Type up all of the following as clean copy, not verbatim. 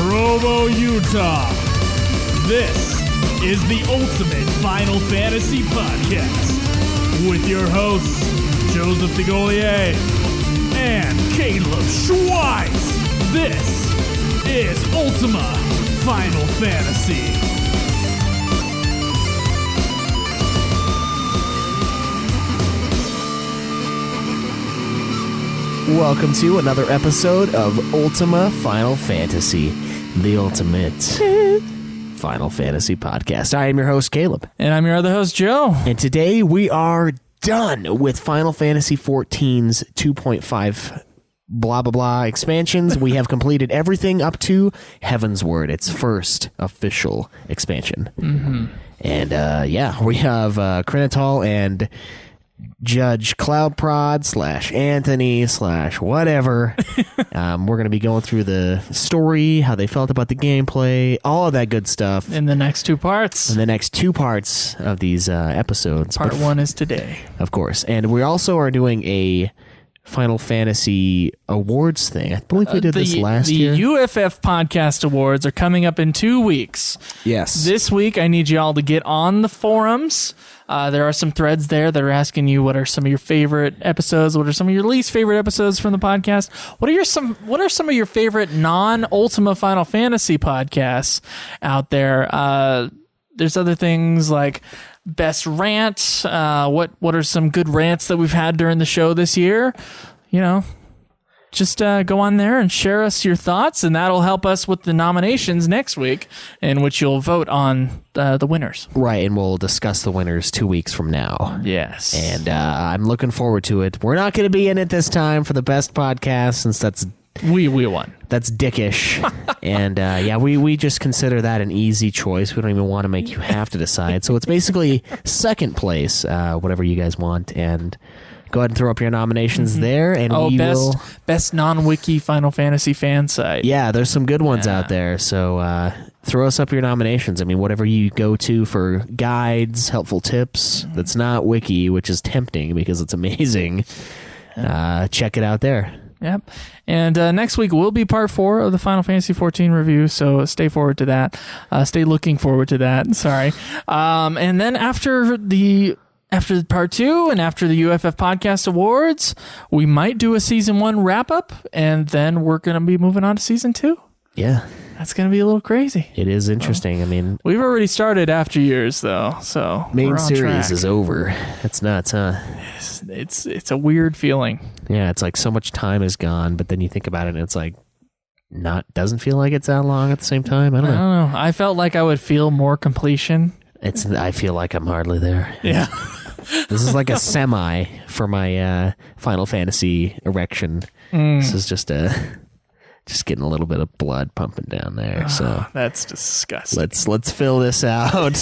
Provo, Utah. This is the Ultimate Final Fantasy Podcast with your hosts, Joseph DeGolier and Caleb Schweiss. This is Ultima Final Fantasy. Welcome to another episode of Ultima Final Fantasy, the Ultimate Final Fantasy Podcast. I am your host, Caleb. And I'm your other host, Joe. And today we are done with Final Fantasy XIV's 2.5 blah, blah, blah expansions. We have completed everything up to Heavensward, its first official expansion. Mm-hmm. And we have Krinital and Judge Cloudprod / Anthony / whatever. We're going to be going through the story, how they felt about the gameplay, all of that good stuff. In the next two parts. In the next two parts of these episodes. Part one is today. Of course. And we also are doing a Final Fantasy Awards thing. I believe we did this last year. The UFF Podcast Awards are coming up in 2 weeks. Yes. This week, I need you all to get on the forums. There are some threads there that are asking you what are some of your favorite episodes, what are some of your least favorite episodes from the podcast, what are some of your favorite non-Ultima Final Fantasy podcasts out there. There's other things like best rant. What are some good rants that we've had during the show this year? You know, just go on there and share us your thoughts, and that'll help us with the nominations next week, in which you'll vote on the winners. Right, and we'll discuss the winners 2 weeks from now. Yes. And I'm looking forward to it. We're not going to be in it this time for the best podcast, since that's... We won. That's dickish. And we just consider that an easy choice. We don't even want to make you have to decide. So it's basically second place, whatever you guys want. And go ahead and throw up your nominations there. And best non-wiki Final Fantasy fan site. Yeah, there's some good ones out there. So throw us up your nominations. I mean, whatever you go to for guides, helpful tips, that's not wiki, which is tempting because it's amazing. Check it out there. Yep. And next week will be part 4 of the Final Fantasy XIV review, so stay forward to that. Stay looking forward to that. Sorry. And then after part 2 and after the UFF Podcast Awards, we might do a Season 1 wrap-up, and then we're going to be moving on to Season 2. Yeah. That's going to be a little crazy. It is interesting. I mean... We've already started After Years, though, so main series is over. It's nuts, huh? It's a weird feeling. Yeah, it's like so much time is gone, but then you think about it and it's like doesn't feel like it's that long at the same time. I don't know. I felt like I would feel more completion. I feel like I'm hardly there. Yeah. This is like a semi for my Final Fantasy erection. This is just getting a little bit of blood pumping down there. So that's disgusting. Let's fill this out.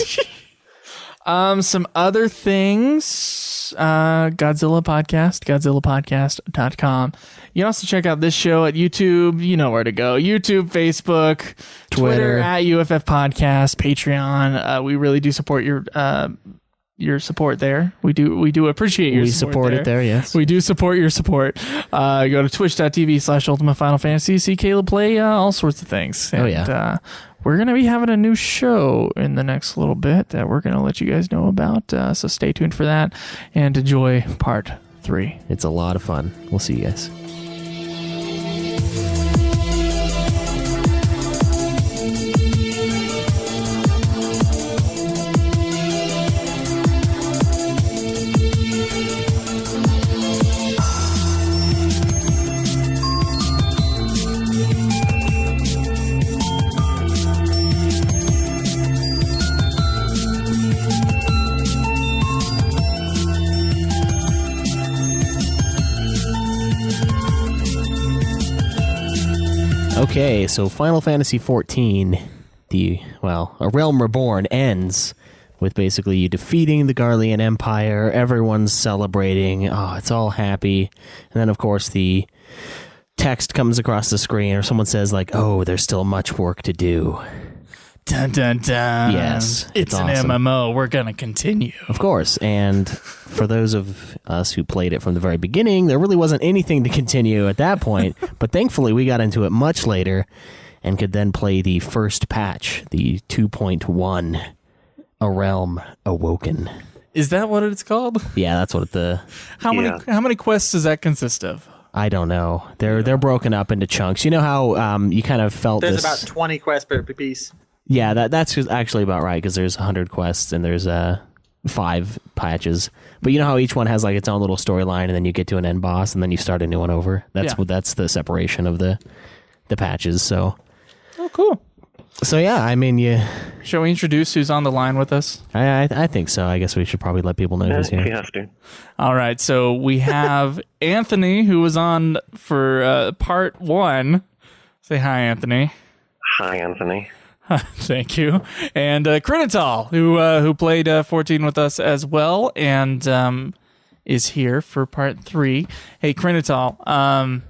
Some other things. Godzilla Podcast, GodzillaPodcast.com. You can also check out this show at YouTube. You know where to go. YouTube, Facebook, Twitter at UFF Podcast, Patreon. We really do support your support there. We do appreciate your support. We support it there, yes. We do support your support. Go to twitch.tv/Ultima Final Fantasy. See Caleb play all sorts of things. And, we're going to be having a new show in the next little bit that we're going to let you guys know about. So stay tuned for that and enjoy part 3. It's a lot of fun. We'll see you guys. Okay, so Final Fantasy XIV, A Realm Reborn ends with basically you defeating the Garlean Empire, everyone's celebrating, it's all happy, and then of course the text comes across the screen or someone says like, there's still much work to do. Dun, dun, dun. Yes. It's an awesome MMO. We're going to continue. Of course. And for those of us who played it from the very beginning, there really wasn't anything to continue at that point. But thankfully, we got into it much later. and could then play the first patch, the 2.1, A Realm Awoken. Is that what it's called? Yeah, that's what How many quests does that consist of? I don't know. They're broken up into chunks. You know how you kind of felt There's this... about 20 quests per piece. Yeah, that's actually about right, because there's 100 quests and there's 5 patches. But you know how each one has like its own little storyline, and then you get to an end boss, and then you start a new one over. That's the separation of the patches. So, oh, cool. So yeah, I mean, shall we introduce who's on the line with us? I think so. I guess we should probably let people know who's here. You have to. All right, so we have Anthony, who was on for part 1. Say hi, Anthony. Hi, Anthony. Thank you. And Krinital, who played 14 with us as well, and is here for part 3. Hey, Krinital.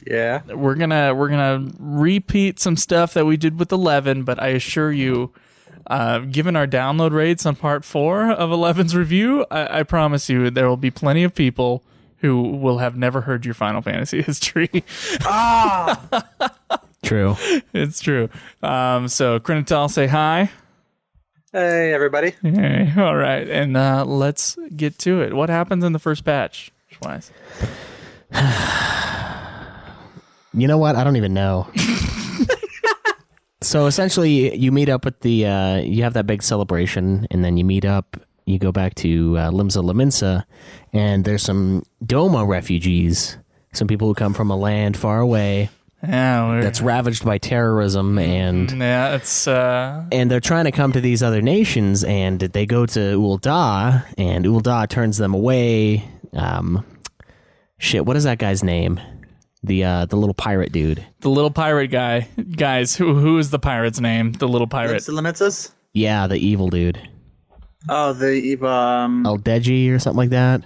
Yeah. We're gonna repeat some stuff that we did with 11, but I assure you, given our download rates on part 4 of 11's review, I promise you there will be plenty of people who will have never heard your Final Fantasy history. True. It's true. So Krinital, say hi. Hey, everybody. Hey, all right, and let's get to it. What happens in the first patch, Schweiss? You know what? I don't even know. So essentially, you meet up with the... you have that big celebration, and then you meet up. You go back to Limsa Lominsa, and there's some Doma refugees. Some people who come from a land far away. Yeah, that's ravaged by terrorism, and it's and they're trying to come to these other nations, and they go to Ul'dah, and Ul'dah turns them away. What is that guy's name? The little pirate dude. The little pirate guy. Guys, who is the pirate's name? The little pirate. Limitzes? Yeah, the evil dude. Oh, the evil... Aldeji or something like that?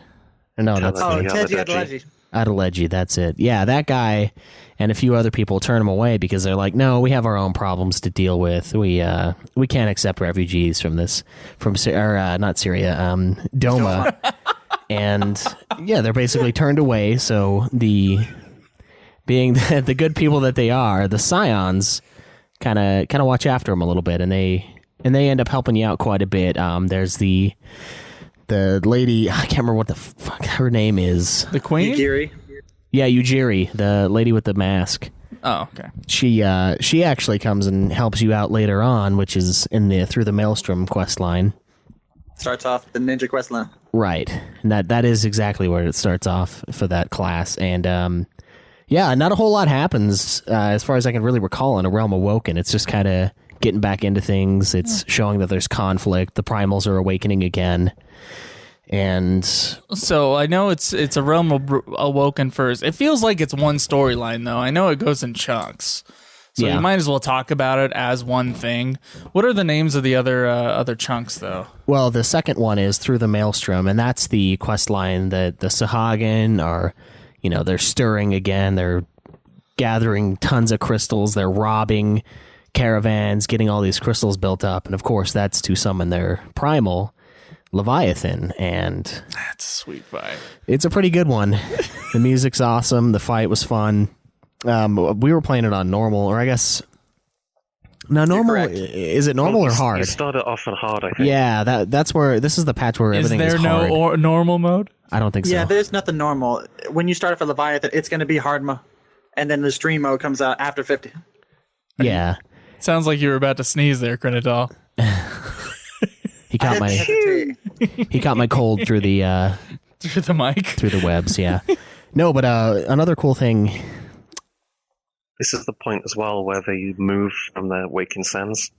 No, that's... Teji Adeleji. Adeleji, that's it. Yeah, that guy and a few other people turn him away because they're like, no, we have our own problems to deal with. We can't accept refugees from not Syria, Doma. And yeah, they're basically turned away. So being the good people that they are, the Scions kind of watch after them a little bit, and they end up helping you out quite a bit. There's the lady, I can't remember what the fuck her name is. The queen? Ujiri. Yeah, Ujiri, the lady with the mask. Oh, okay. She actually comes and helps you out later on, which is in the Through the Maelstrom quest line. Starts off the ninja quest line. Right. And that is exactly where it starts off for that class. And yeah, not a whole lot happens as far as I can really recall in A Realm Awoken. It's just kind of getting back into things. It's showing that there's conflict. The primals are awakening again. And so I know it's A Realm Awoken first. It feels like it's one storyline, though. I know it goes in chunks. So you might as well talk about it as one thing. What are the names of the other chunks, though? Well, the second one is Through the Maelstrom, and that's the quest line that the Sahagin are, they're stirring again. They're gathering tons of crystals. They're robbing caravans, getting all these crystals built up. And of course, that's to summon their primal, Leviathan. And that's a sweet fight. It's a pretty good one. The music's awesome. The fight was fun. We were playing it on normal, or I guess... No, normal. Is it normal or hard? You started off on hard, I think. Yeah, that's where... This is the patch where everything is hard. Is there no normal mode? I don't think so. Yeah, there's nothing normal. When you start for Leviathan, it's going to be hard mode. And then the stream mode comes out after 50. Yeah. Sounds like you were about to sneeze there, Krinital. He caught my cold through the through the mic, through the webs. Yeah. No, but another cool thing. This is the point as well where they move from the Waking Sands.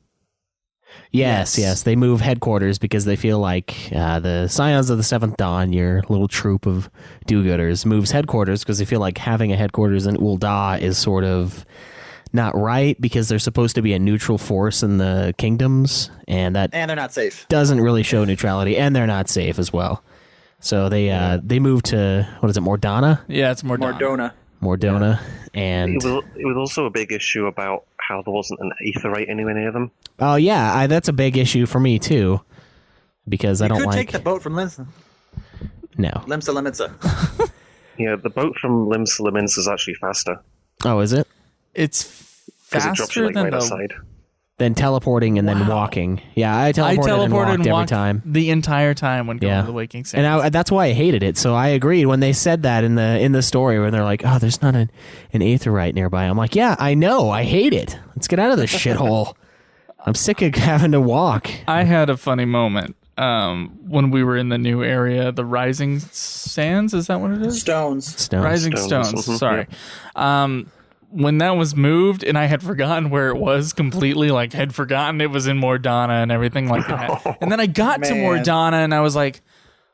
Yes, they move headquarters because they feel like the Scions of the Seventh Dawn, your little troop of do-gooders, moves headquarters because they feel like having a headquarters in Ul'dah is sort of not right because they're supposed to be a neutral force in the kingdoms, and they're not safe. Doesn't really show neutrality, and they're not safe as well. So they move to, what is it, Mordana? Yeah, it's Mordana. Mordona, and it was also a big issue about how there wasn't an aetherite anywhere near them. Oh yeah, that's a big issue for me too, because I don't like. You could take the boat from Limsa. No. Limsa Yeah, the boat from Limsa Lominsa is actually faster. Oh, is it? It's because it drops you faster like right than outside. Then teleporting and then walking. Yeah, I teleported and walked every time. the entire time when going to the Waking Sands. And that's why I hated it. So I agreed when they said that in the story when they're like, "Oh, there's not an aetheryte nearby." I'm like, "Yeah, I know. I hate it. Let's get out of this shithole. I'm sick of having to walk." I had a funny moment when we were in the new area, the Rising Sands. Is that what it is? Stones. Rising Stones. Sorry. When that was moved, and I had forgotten where it was completely, like had forgotten it was in Mordana and everything like that. And then I got to Mordana, and I was like,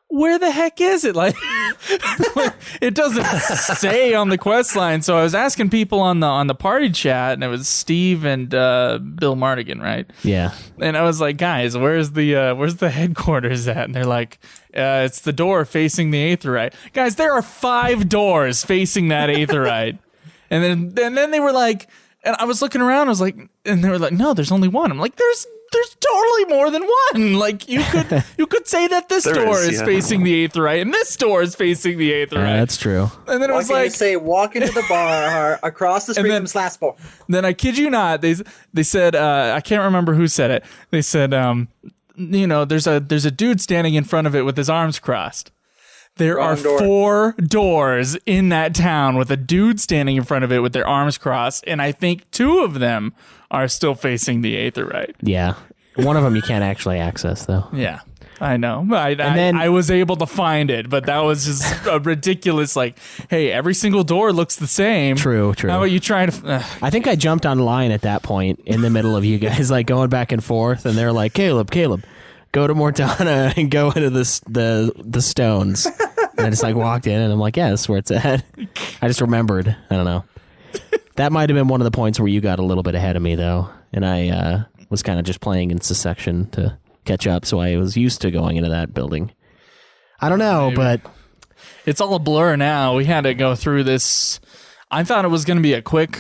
"Where the heck is it?" Like, it doesn't say on the quest line. So I was asking people on the party chat, and it was Steve and Bill Mardigan, right? Yeah. And I was like, "Guys, where's the headquarters at?" And they're like, "It's the door facing the aetheryte." Guys, there are 5 doors facing that aetheryte. And then they were like, and I was looking around, I was like, and they were like, "No, there's only one." I'm like, there's totally more than one. Like, you could say that this door is facing the aetheryte and this door is facing the aetheryte. That's true. And then it was like, say walk into the bar across the street from Slasport. Then I kid you not, they said, I can't remember who said it. They said, there's a dude standing in front of it with his arms crossed. There are 4 doors in that town with a dude standing in front of it with their arms crossed, and I think 2 of them are still facing the aetheryte. Yeah. One of them you can't actually access, though. Yeah, I know. I was able to find it, but that was just a ridiculous, like, hey, every single door looks the same. True. How about you try to... I think I jumped online at that point in the middle of you guys, like, going back and forth, and they're like, Caleb, go to Mordana and go into the stones. And I just like walked in and I'm like, yeah, that's where it's at. I just remembered. I don't know. That might have been one of the points where you got a little bit ahead of me though. And I was kind of just playing in succession to catch up. So I was used to going into that building. I don't know, but it's all a blur now. We had to go through this. I thought it was going to be a quick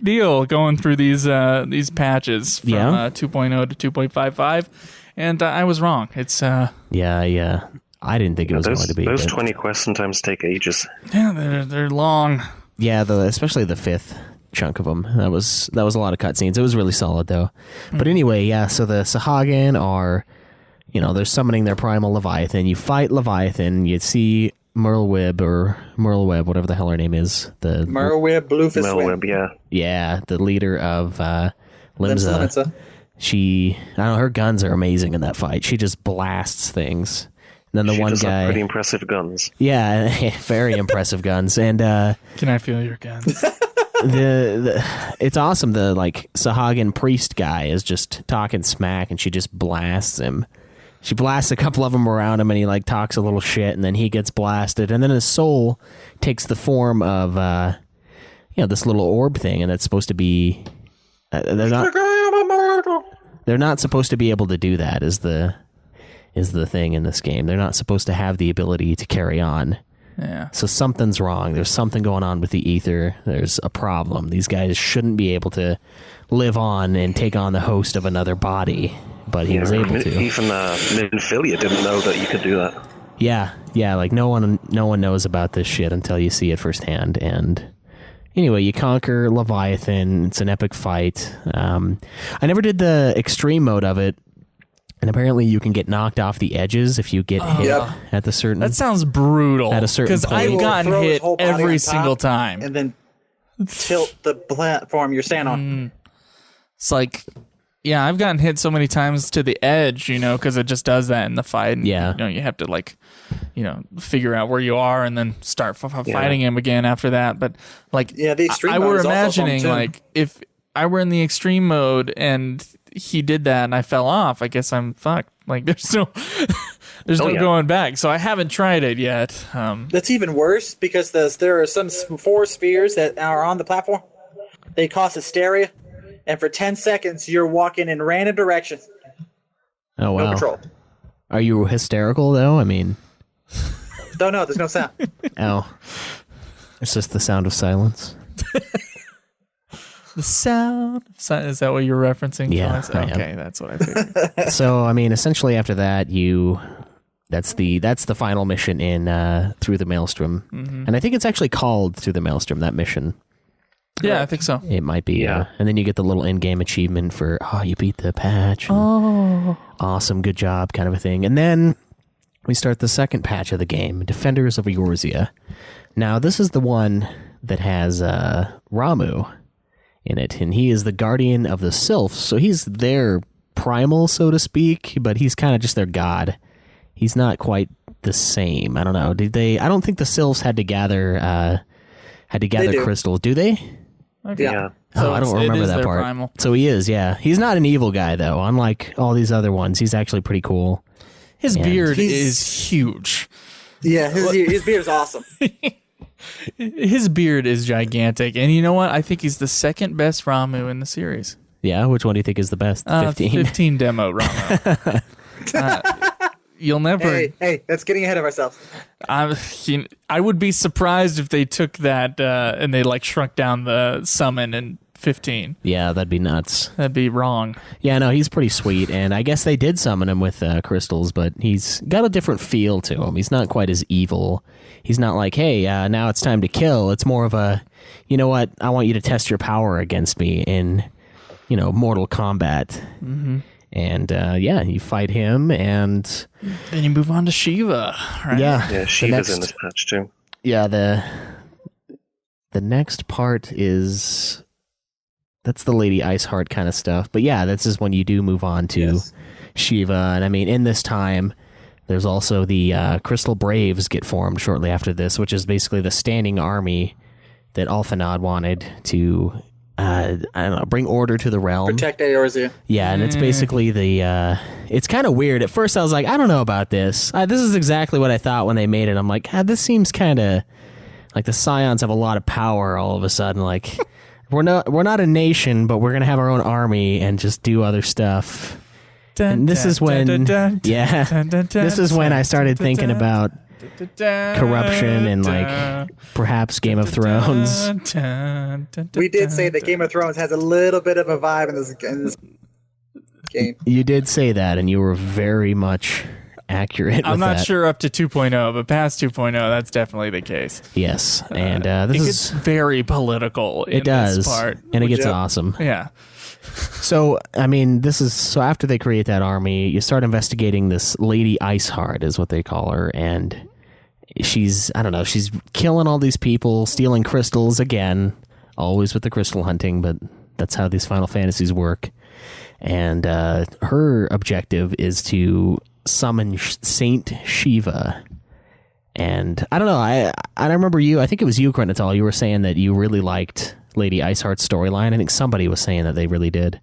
deal going through these patches from 2.0 to 2.55, and I was wrong. It's yeah. I didn't think it was going to be. Those 20 quests sometimes take ages. Yeah, they're long. Yeah, especially the 5th chunk of them. That was a lot of cutscenes. It was really solid though. But anyway, yeah. So the Sahagin are, they're summoning their primal Leviathan. You fight Leviathan. You see Merlweb, whatever the hell her name is. The Merlweb, Merlweb, yeah. Yeah, the leader of Limsa. Her guns are amazing in that fight. She just blasts things. And then the one does guy, have pretty impressive guns. Yeah, very impressive guns. And can I feel your guns? It's awesome. The like Sahagin priest guy is just talking smack, and she just blasts him. She blasts a couple of them around him, and he like talks a little shit, and then he gets blasted, and then his soul takes the form of this little orb thing, and it's supposed to be they're not supposed to be able to do that. Is the thing in this game. They're not supposed to have the ability to carry on. Yeah. So something's wrong. There's something going on with the ether. There's a problem. These guys shouldn't be able to live on and take on the host of another body, but he was able to. Even Minfilia didn't know that you could do that. Yeah. Like no one knows about this shit until you see it firsthand. And anyway, you conquer Leviathan. It's an epic fight. I never did the extreme mode of it. And apparently you can get knocked off the edges if you get hit at the certain... That sounds brutal. At a certain point. Because I've gotten hit every single time. And then tilt the platform you're standing on. It's like, yeah, I've gotten hit so many times to the edge, because it just does that in the fight. And, you have to, like, figure out where you are and then start fighting him again after that. But, like, the extreme I mode were is imagining, also like, if I were in the extreme mode and he did that and I fell off, I guess I'm fucked. Like, there's no going back. So I haven't tried it yet. That's even worse because there are some 4 spheres that are on the platform. They cause hysteria, and for 10 seconds you're walking in random directions. Oh wow! No control. Are you hysterical though? I mean, no, there's no sound. Oh, it's just the sound of silence. The sound. Is that what you're referencing? Yeah. Okay, that's what I figured. So, I mean, essentially after that, that's the final mission in Through the Maelstrom. Mm-hmm. And I think it's actually called Through the Maelstrom, that mission. Yeah, I think so. It might be. Yeah. And then you get the little in-game achievement for, you beat the patch. Awesome, good job, kind of a thing. And then we start the second patch of the game, Defenders of Eorzea. Now, this is the one that has Ramu in it, and he is the guardian of the sylphs, so he's their primal, so to speak, but he's kind of just their god. He's not quite the same. I don't know. I don't think the sylphs had to gather crystals. Do they? Okay. Yeah. So I don't it remember is that their part. primal. So he is, yeah. He's not an evil guy, though. Unlike all these other ones, he's actually pretty cool. His And beard is huge. Yeah, his beard is awesome. His beard is gigantic, and you know what? I think he's the second best Ramu in the series. Yeah, which one do you think is the best? 15? 15 demo Ramu. You'll never. Hey, that's getting ahead of ourselves. I would be surprised if they took that and they like shrunk down the summon in 15. Yeah, that'd be nuts. That'd be wrong. Yeah, no, he's pretty sweet, and I guess they did summon him with crystals, but he's got a different feel to him. He's not quite as evil. He's not like, hey, now it's time to kill. It's more of a, you know what, I want you to test your power against me in, Mortal Kombat. Mm-hmm. And, you fight him, and... Then you move on to Shiva, right? Yeah, Shiva's in this patch too. Yeah, the next part is... That's the Lady Iceheart kind of stuff. But yeah, this is when you do move on to Shiva. And I mean, in this time, there's also the Crystal Braves get formed shortly after this, which is basically the standing army that Alphanod wanted to, bring order to the realm. Protect Eorzea. Yeah, and it's basically it's kind of weird. At first I was like, I don't know about this. This is exactly what I thought when they made it. I'm like, this seems kind of like the Scions have a lot of power all of a sudden. Like, we're not a nation, but we're going to have our own army and just do other stuff. And this is when, this is when I started thinking about corruption and like perhaps Game of Thrones. We did say that Game of Thrones has a little bit of a vibe in this game. You did say that, and you were very much accurate. I'm with not that. sure up to 2.0, but past 2.0, that's definitely the case. Yes, and It this gets is very political in it does, this part. and it gets awesome. Yeah. So, I mean, so after they create that army, you start investigating this Lady Iceheart, is what they call her, and she's killing all these people, stealing crystals again, always with the crystal hunting, but that's how these Final Fantasies work. And her objective is to summon Saint Shiva. And I don't know, I remember I think it was you, Krinital, you were saying that you really liked Lady Iceheart's storyline. I think somebody was saying that they really did.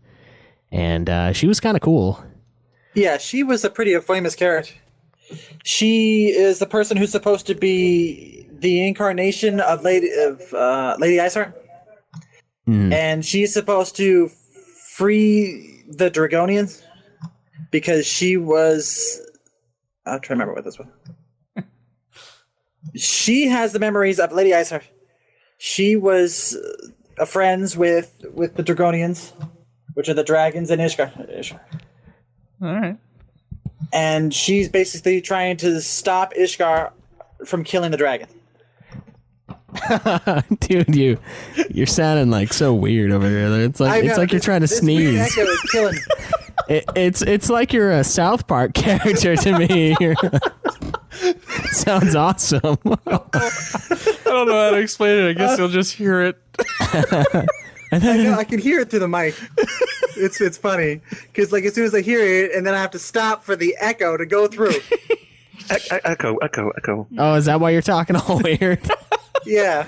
And she was kind of cool. Yeah, she was a pretty famous character. She is the person who's supposed to be the incarnation of Lady Iceheart. And she's supposed to free the Dragonians because she was... I'll try to remember what this was. She has the memories of Lady Iceheart. She was friends with the Dragonians, which are the dragons in Ishgard. All right. And she's basically trying to stop Ishgard from killing the dragon. Dude, you're sounding like so weird over here. It's like you're trying to sneeze. This weird echo is killing me. It's like you're a South Park character to me. Sounds awesome. I don't know how to explain it. I guess you'll just hear it. I know, I can hear it through the mic. It's funny because like as soon as I hear it, and then I have to stop for the echo to go through. Echo. Oh, is that why you're talking all weird? Yeah.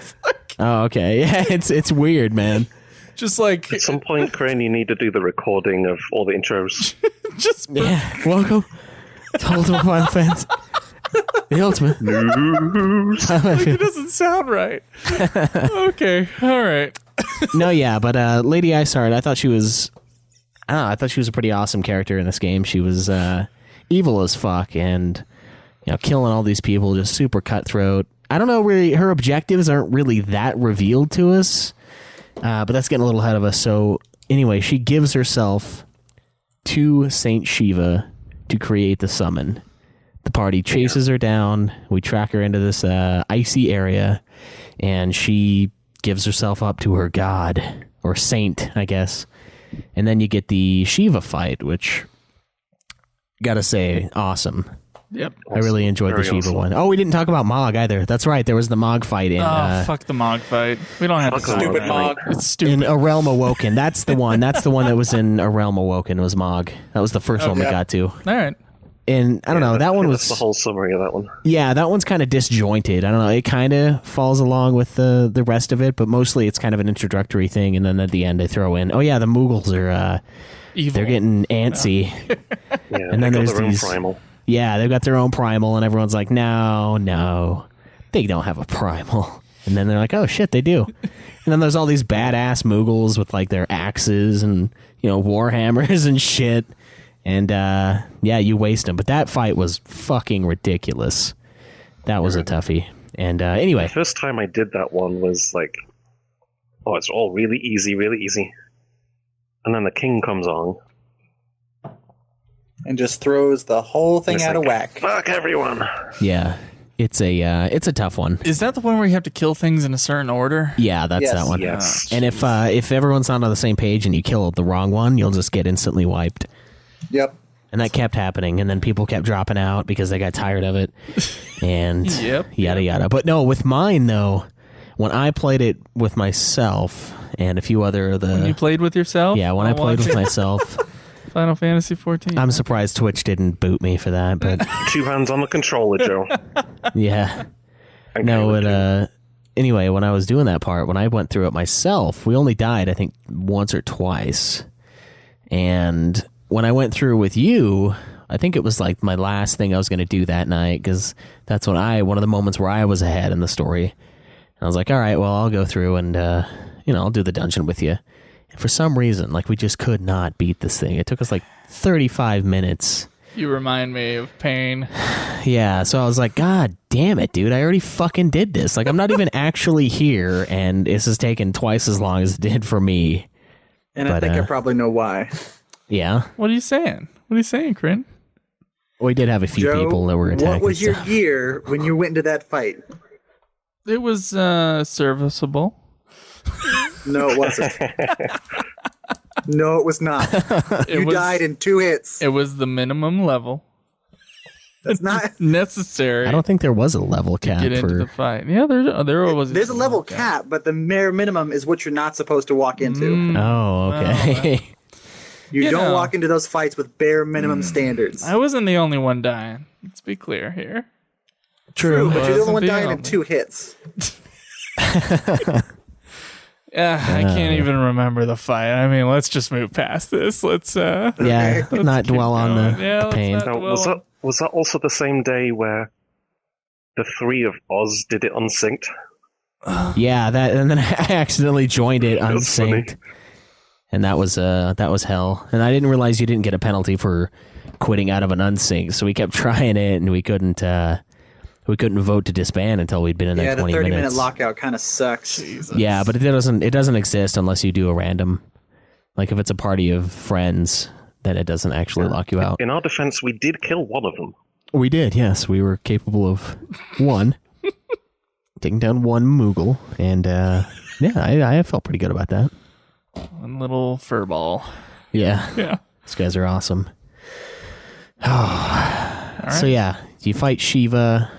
Oh, okay. Yeah, it's weird, man. Just like at some point, Crane, you need to do the recording of all the intros. Welcome to Ultimate Final Fantasy. The Ultimate News. it doesn't sound right. Okay, all right. No, yeah, but Lady Iceheart, I thought she was a pretty awesome character in this game. She was evil as fuck, and killing all these people, just super cutthroat. I don't know, really, her objectives aren't really that revealed to us, but that's getting a little ahead of us. So anyway, she gives herself to Saint Shiva to create the summon. The party chases her down. We track her into this icy area, and she gives herself up to her god, or saint, I guess. And then you get the Shiva fight, which, gotta say, awesome. Yep. I really enjoyed the Shiva one. Oh, we didn't talk about Mog either. That's right. There was the Mog fight in... fuck the Mog fight. We don't have to talk Stupid about Mog. it. It's stupid. in A Realm Awoken. That's the one. That's the one that was in A Realm Awoken, was Mog. That was the first one we got to. All right. And I don't know, that one was... That's the whole summary of that one. Yeah, that one's kind of disjointed. I don't know. It kind of falls along with the rest of it, but mostly it's kind of an introductory thing, and then at the end they throw in, oh yeah, the Moogles are... Evil. They're getting antsy. Yeah, And then there's their own these... primal. Yeah, they've got their own primal, and everyone's like, no, they don't have a primal. And then they're like, oh shit, they do. And then there's all these badass Moogles with like their axes and, warhammers and shit. And yeah, you waste them. But that fight was fucking ridiculous. That was a toughie. And anyway. The first time I did that one was like, oh, it's all really easy, really easy. And then the king comes on. And just throws the whole thing It's out of like, whack. Fuck everyone. Yeah, it's a tough one. Is that the one where you have to kill things in a certain order? Yeah, that's Yes. that one. Yes. And if everyone's not on the same page and you kill the wrong one, you'll just get instantly wiped. Yep. And that kept happening, and then people kept dropping out because they got tired of it, and yada yada. But no, with mine though, when I played it with myself and a few other of the... When you played with yourself? Yeah, when I played with myself... Final Fantasy XIV. I'm surprised Twitch didn't boot me for that, but 2 hands on the controller, Joe. yeah. Okay, No, with it, anyway, when I was doing that part, when I went through it myself, we only died, I think, once or twice. And when I went through with you, I think it was like my last thing I was going to do that night, because that's when one of the moments where I was ahead in the story. And I was like, all right, well, I'll go through and, I'll do the dungeon with you. And for some reason, like, we just could not beat this thing. It took us like 35 minutes. You remind me of pain. Yeah, so I was like, God damn it, dude. I already fucking did this. Like, I'm not even actually here, and this has taken twice as long as it did for me. And I think I probably know why. Yeah. What are you saying? What are you saying, Kryn? We did have a few Joe, people that were attacking. what was your stuff. gear when you went into that fight? It was serviceable. No, it wasn't. No, it was not. You died in 2 hits. It was the minimum level That's not. necessary I don't think there was a level to cap get into the for... fight. Yeah, there was. There's a level cap, but the mere minimum is what you're not supposed to walk into. Oh, okay. You You don't know. walk into those fights with bare minimum standards. I wasn't the only one dying. Let's be clear here. True, but you're the only one Wasn't the dying in only. 2 hits. I can't even remember the fight. I mean, let's just move past this. Let's Yeah, not dwell on going. the, Yeah, the let's pain. not- Now, was that also the same day where the 3 of Oz did it unsynced? Yeah, and then I accidentally joined it That's funny. unsynced. And that was hell. And I didn't realize you didn't get a penalty for quitting out of an unsync, so we kept trying it, and we couldn't vote to disband until we'd been in there Yeah, the 20 30-minute minutes. lockout kind of sucks. Yeah, but it doesn't exist unless you do a random. Like if it's a party of friends, then it doesn't actually lock you out. In our defense, we did kill one of them. We did, yes. We were capable of taking down one Moogle, and yeah, I felt pretty good about that. One little fur ball. Yeah, Yeah. these guys are awesome. All right. So yeah, you fight Shiva,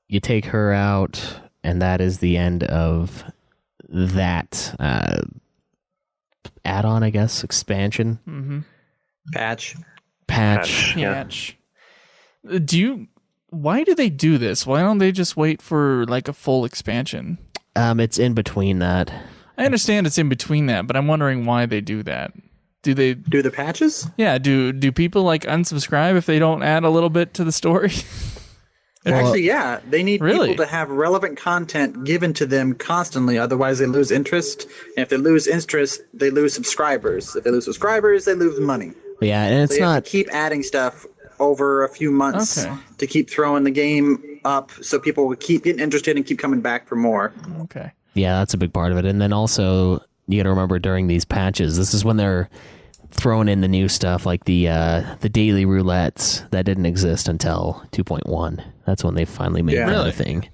you take her out, and that is the end of that add-on, I guess, expansion. Patch. Patch. Yeah. Patch. Why do they do this? Why don't they just wait for like a full expansion? It's in between that. I understand it's in between that, but I'm wondering why they do that. Do they? Do the patches? Yeah. Do people like unsubscribe if they don't add a little bit to the story? Actually, yeah. They need Really? people to have relevant content given to them constantly. Otherwise, they lose interest. And if they lose interest, they lose subscribers. If they lose subscribers, they lose money. Yeah, and it's So you have not. to keep adding stuff over a few months Okay. to keep throwing the game up so people will keep getting interested and keep coming back for more. Okay. Yeah, that's a big part of it. And then also, you got to remember during these patches, this is when they're throwing in the new stuff like the daily roulettes that didn't exist until 2.1. That's when they finally made Yeah. that a Really? thing.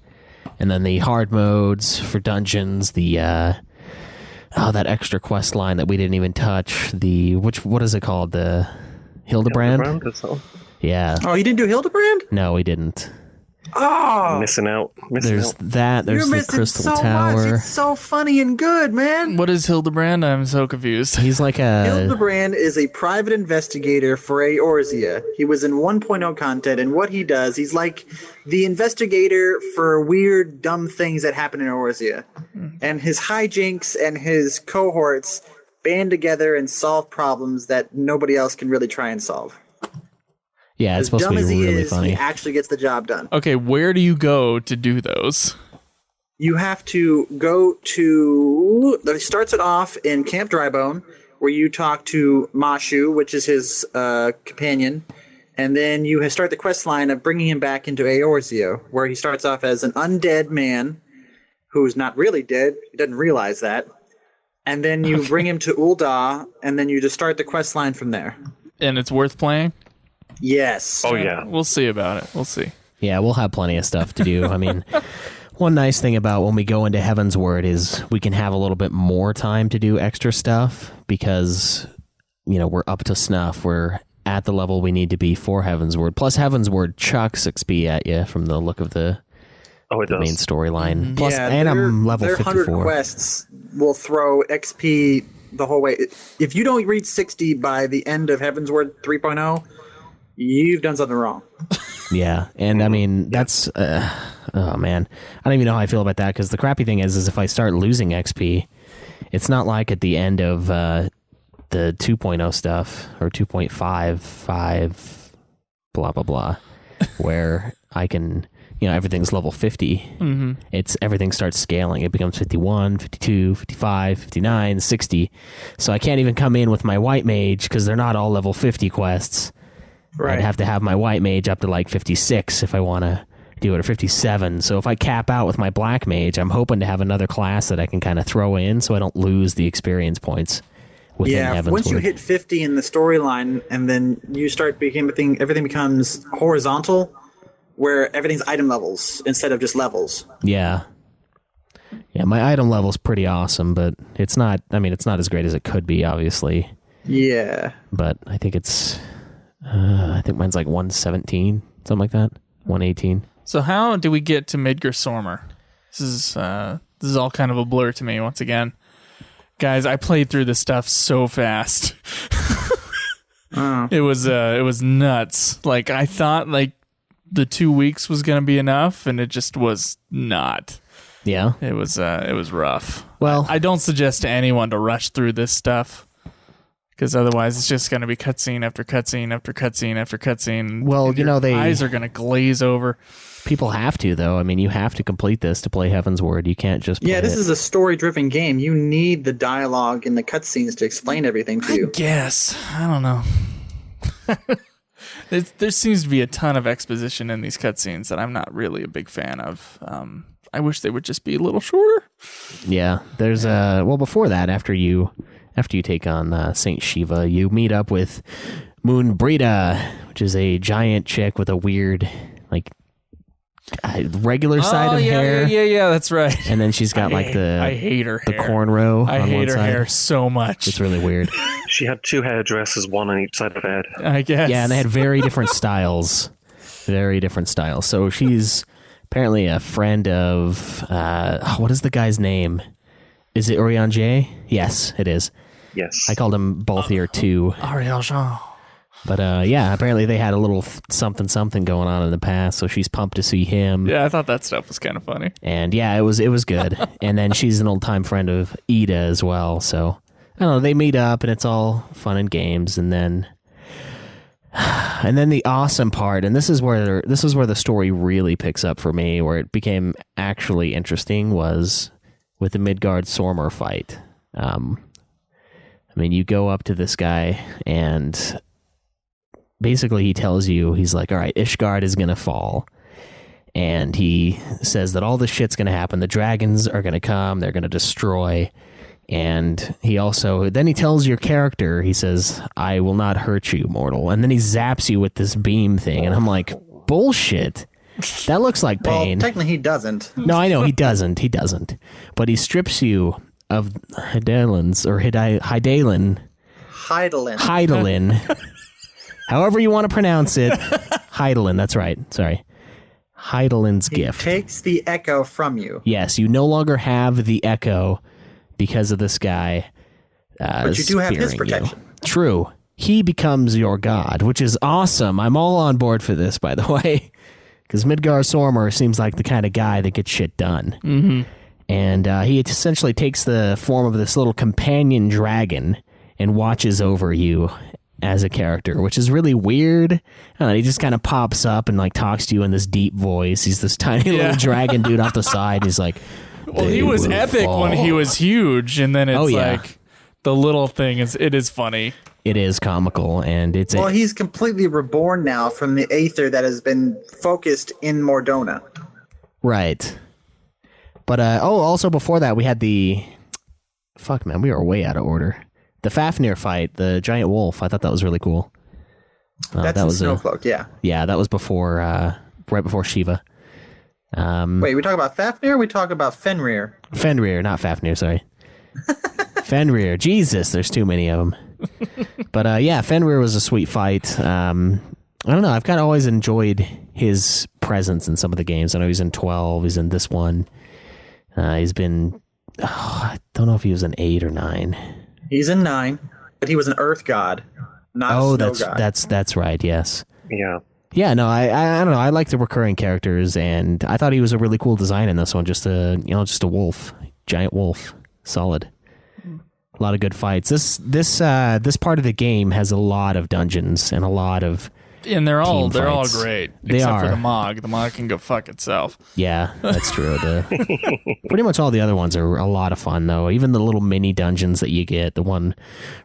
And then the hard modes for dungeons, the that extra quest line that we didn't even touch. What is it called? The Hildebrand? Yeah. Oh, you didn't do Hildebrand? No, we didn't. Oh, Missing out. There's that. There's you're the missing Crystal so Tower. much. It's so funny and good, man. What is Hildebrand? I'm so confused. He's like a... Hildebrand is a private investigator for Eorzea. He was in 1.0 content, and what he does, he's like the investigator for weird, dumb things that happen in Eorzea. And his hijinks and his cohorts band together and solve problems that nobody else can really try and solve. Yeah, it's supposed to be really funny. He actually gets the job done. Okay, where do you go to do those? You have to go to... It starts it off in Camp Drybone, where you talk to Mashu, which is his companion, and then you start the quest line of bringing him back into Eorzea, where he starts off as an undead man who's not really dead. He doesn't realize that. And then you bring him to Ul'dah, and then you just start the quest line from there. And it's worth playing? Yes. Oh, yeah. We'll see about it. We'll see. Yeah, we'll have plenty of stuff to do. I mean, one nice thing about when we go into Heavensward is we can have a little bit more time to do extra stuff because, we're up to snuff. We're at the level we need to be for Heavensward. Plus, Heavensward chucks XP at you from the look of the main storyline. Plus, and I'm level their 54. 100 quests will throw XP the whole way. If you don't reach 60 by the end of Heavensward 3.0, you've done something wrong. Yeah, and I mean, that's... oh, man. I don't even know how I feel about that, because the crappy thing is if I start losing XP, it's not like at the end of the 2.0 stuff, or 2.55, blah, blah, blah, where I can... everything's level 50. Mm-hmm. Everything starts scaling. It becomes 51, 52, 55, 59, 60. So I can't even come in with my white mage because they're not all level 50 quests. Right. I'd have to have my white mage up to like 56 if I want to do it, or 57. So if I cap out with my black mage, I'm hoping to have another class that I can kind of throw in so I don't lose the experience points within Heavensward. Once you hit 50 in the storyline and then you start everything becomes horizontal, where everything's item levels instead of just levels. Yeah. Yeah, my item level's pretty awesome, but it's not as great as it could be, obviously. Yeah. But I think I think mine's like 117, something like that. 118. So how do we get to Midgard-Sormr? This is all kind of a blur to me once again. Guys, I played through this stuff so fast. It was nuts. Like I thought the 2 weeks was going to be enough, and it just was not. Yeah. It was rough. Well, I don't suggest to anyone to rush through this stuff, because otherwise it's just going to be cutscene after cutscene after cutscene after cutscene. Well, their eyes are going to glaze over. People have to, though. I mean, you have to complete this to play Heavensward. You can't just play this is a story-driven game. You need the dialogue and the cutscenes to explain everything to you. I guess. I don't know. There seems to be a ton of exposition in these cutscenes that I'm not really a big fan of. I wish they would just be a little shorter. Yeah, there's before that, after you take on Saint Shiva, you meet up with Moon Brita, which is a giant chick with a weird regular side of hair. Yeah, that's right. And then she's got I hate her the hair. cornrow. I on hate one her side. hair so much. It's really weird. She had two hairdressers, one on each side of her head. I guess. Yeah, and they had very different styles. Very different styles. So she's apparently a friend of what is the guy's name? Is it Orion J? Yes, it is. Yes. I called him Balthier too. Ariel Jean. But apparently they had a little something going on in the past, so she's pumped to see him. Yeah, I thought that stuff was kind of funny. And yeah, it was good. And then she's an old time friend of Ida as well, so I don't know, they meet up and it's all fun and games, and then the awesome part, and this is where the story really picks up for me, where it became actually interesting, was with the Midgard-Sormr fight. I mean, you go up to this guy and basically he tells you, he's like, all right, Ishgard is going to fall. And he says that all this shit's going to happen. The dragons are going to come. They're going to destroy. And he tells your character, he says, I will not hurt you, mortal. And then he zaps you with this beam thing. And I'm like, bullshit. That looks like Well, pain. technically he doesn't. No, I know he doesn't. He doesn't. But he strips you of Hydaelyn's or Hydaelyn. Hydaelyn. However you want to pronounce it. Hydaelyn, that's right. Sorry. Hydaelyn's gift. Takes the echo from you. Yes, you no longer have the echo because of this guy. But you do have his protection. You. True. He becomes your god, which is awesome. I'm all on board for this, by the way. Because Midgar Sormer seems like the kind of guy that gets shit done. Mm-hmm. And he essentially takes the form of this little companion dragon and watches over you as a character, which is really weird. He just kind of pops up and like talks to you in this deep voice. He's this tiny little dragon dude off the side. He's like, well, he was epic when he was huge, and then it's like the little thing is funny. It is comical, and it's he's completely reborn now from the aether that has been focused in Mordona. Right. But also before that we had the we were way out of order. The Fafnir fight, the giant wolf. I thought that was really cool. That's that was Snowcloak, yeah. Yeah, that was before, right before Shiva. Wait, we talk about Fafnir or we talk about Fenrir? Fenrir, not Fafnir, sorry. Fenrir. Jesus, there's too many of them. But Fenrir was a sweet fight. I don't know, I've kind of always enjoyed his presence in some of the games. I know he's in 12, he's in this one. He's been, I don't know if he was in 8 or 9. He's in 9, but he was an earth god, not a snow god. That's right, yes. Yeah. Yeah, no, I don't know. I like the recurring characters, and I thought he was a really cool design in this one. Just a wolf, giant wolf, solid. A lot of good fights. This part of the game has a lot of dungeons and a lot of they're all fights. great. They except are. for the Mog. The Mog can go fuck itself. Yeah, that's true. Pretty much all the other ones are a lot of fun, though. Even the little mini dungeons that you get, the one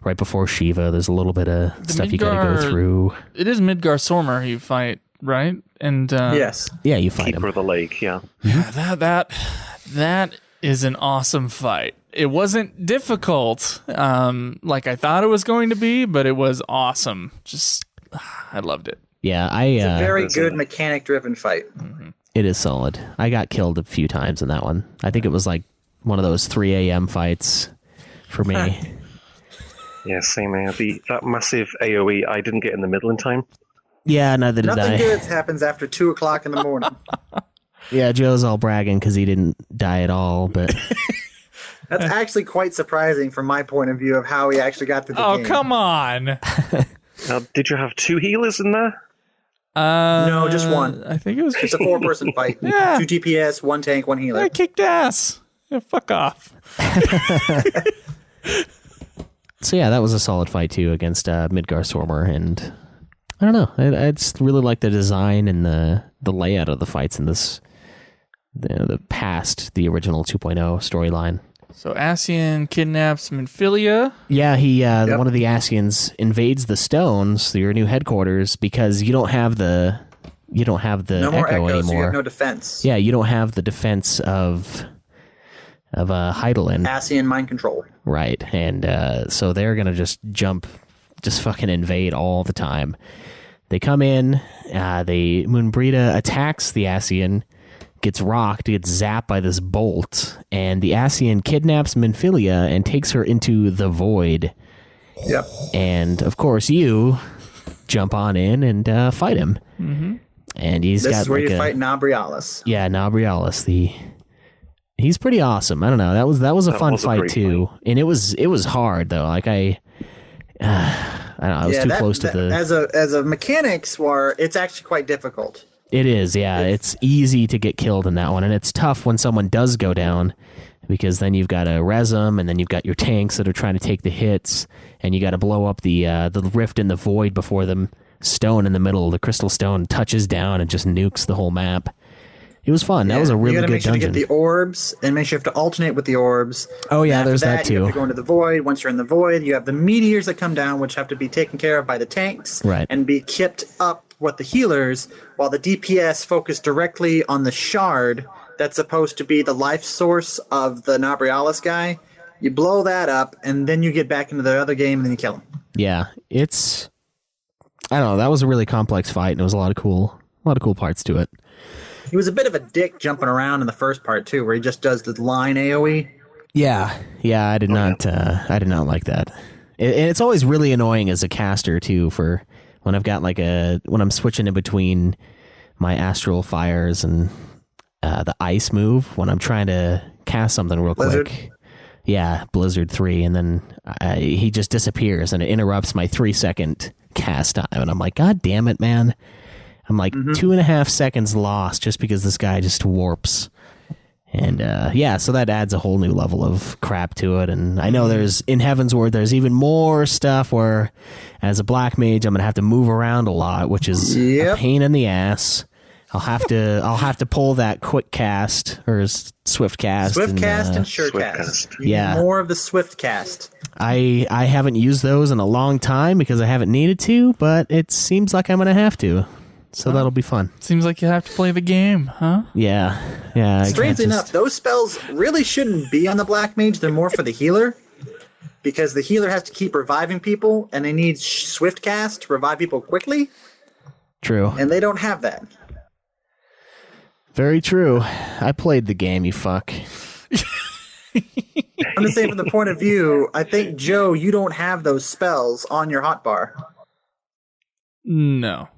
right before Shiva, there's a little bit of stuff you got to go through. It is Midgar Sormer you fight, right? And yes, yeah, you fight Keeper him. of the Lake, yeah. That is an awesome fight. It wasn't difficult, like I thought it was going to be, but it was awesome. I loved it. Yeah, it's a very good mechanic-driven fight. Mm-hmm. It is solid. I got killed a few times in that one. I think it was like one of those 3 a.m. fights for me. Yeah, same here. That massive AoE, I didn't get in the middle in time. Yeah, neither did I. Nothing good happens after 2 o'clock in the morning. Yeah, Joe's all bragging because he didn't die at all, but... That's actually quite surprising from my point of view of how he actually got to the game. Oh, come on. Now, did you have 2 healers in there? No, just one. I think it was just a 4-person fight. Yeah. 2 DPS, 1 tank, 1 healer. I kicked ass. Yeah, fuck off. So yeah, that was a solid fight too against Midgar Sormer, and I don't know. I just really like the design and the layout of the fights in this, the past the original 2.0 storyline. So Ascian kidnaps Minfilia. Yeah, one of the Ascians invades the Stones, your new headquarters, because you don't have the no more echo anymore. So you have no defense. Yeah, you don't have the defense of Hydaelyn. Ascian mind control. Right, and so they're gonna just fucking invade all the time. They come in, Moonbrita attacks the Ascian, gets rocked, gets zapped by this bolt, and the Ascian kidnaps Minfilia and takes her into the void. Yep. And of course, you jump on in and fight him. Mm-hmm. And this is where you fight Nabrialis. Yeah, Nabrialis. He's pretty awesome. I don't know. That was a fun fight too, and it was hard though. Like I don't know. I was too close to the. As a mechanics war, it's actually quite difficult. It is, yeah. It's easy to get killed in that one, and it's tough when someone does go down, because then you've got to res them, and then you've got your tanks that are trying to take the hits, and you got to blow up the rift in the void before the stone in the middle, the crystal stone, touches down and just nukes the whole map. It was fun. That was a really good dungeon. You got to make sure to get the orbs, and make sure you have to alternate with the orbs. Oh yeah, there's that too. You have to go into the void. Once you're in the void, you have the meteors that come down, which have to be taken care of by the tanks, right, and be kept up with the healers, while the DPS focus directly on the shard that's supposed to be the life source of the Nabrialis guy. You blow that up, and then you get back into the other game, and then you kill him. Yeah, I don't know. That was a really complex fight, and it was a lot of cool parts to it. He was a bit of a dick jumping around in the first part too, where he just does the line AOE. Yeah, I did not. I did not like that. And it's always really annoying as a caster too. For when I've got when I'm switching in between my astral fires and the ice move when I'm trying to cast something real Blizzard? quick. Yeah, Blizzard 3, and then he just disappears and it interrupts my 3-second cast time, and I'm like, God damn it, man! I'm like 2.5 seconds lost just because this guy just warps. And so that adds a whole new level of crap to it. And I know in Heavensward there's even more stuff where, as a black mage, I'm gonna have to move around a lot, which is a pain in the ass. I'll have to pull that quick cast or swift cast. Swift cast and sure cast. Yeah, more of the swift cast. I haven't used those in a long time because I haven't needed to, but it seems like I'm gonna have to. So that'll be fun. Seems like you have to play the game, huh? Yeah. Strangely enough, those spells really shouldn't be on the black mage. They're more for the healer, because the healer has to keep reviving people, and they need swift cast to revive people quickly. True. And they don't have that. Very true. I played the game, you fuck. I'm just saying, from the point of view, I think, Joe, you don't have those spells on your hotbar. No,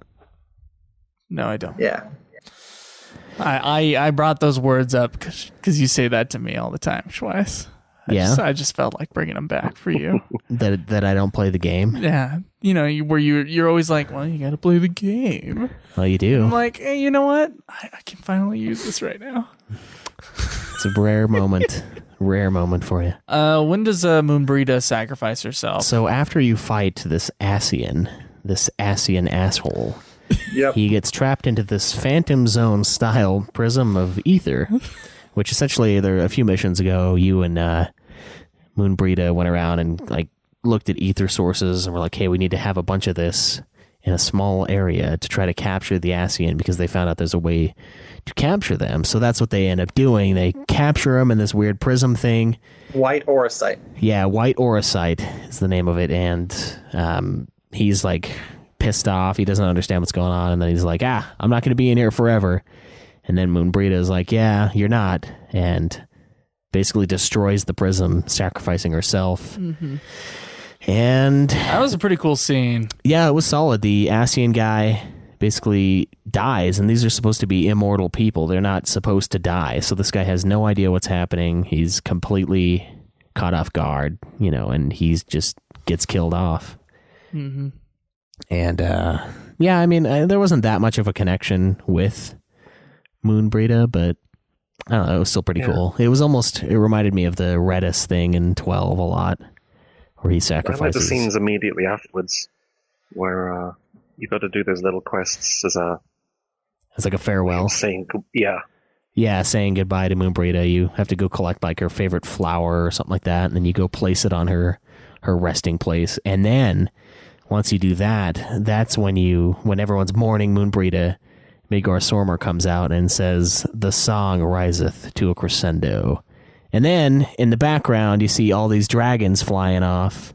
I don't. Yeah. I brought those words up because you say that to me all the time, Schweiss. I just felt like bringing them back for you. that I don't play the game. Yeah, you're always like, well, you got to play the game. Well, you do. I'm like, hey, you know what? I can finally use this right now. It's a rare moment. Rare moment for you. When does Moonbrita sacrifice herself? So after you fight this Ascian asshole, yep, he gets trapped into this Phantom Zone style prism of ether, which essentially, there a few missions ago, you and Moonbrita went around and looked at ether sources and were like, hey, we need to have a bunch of this in a small area to try to capture the Ascian, because they found out there's a way to capture them. So that's what they end up doing. They capture them in this weird prism thing. White Auracite. Yeah, White Auracite is the name of it. And he's pissed off. He doesn't understand what's going on. And then he's like, I'm not going to be in here forever. And then Moonbrita is like, yeah, you're not. And basically destroys the prism, sacrificing herself. Mm-hmm. And that was a pretty cool scene. Yeah, it was solid. The Ascian guy basically dies, and these are supposed to be immortal people. They're not supposed to die. So this guy has no idea what's happening. He's completely caught off guard, and he's just gets killed off. Mm-hmm. And there wasn't that much of a connection with Moonbrita, but I don't know, it was still pretty cool. It reminded me of the Redis thing in 12 a lot, where he sacrifices. I like the scenes immediately afterwards, where you got to do those little quests as a farewell. saying goodbye to Moonbrita. You have to go collect her favorite flower or something like that, and then you go place it on her resting place. And then once you do that, that's when everyone's mourning Moonbrita, Magor Sormer comes out and says, "The song riseth to a crescendo." And then in the background, you see all these dragons flying off,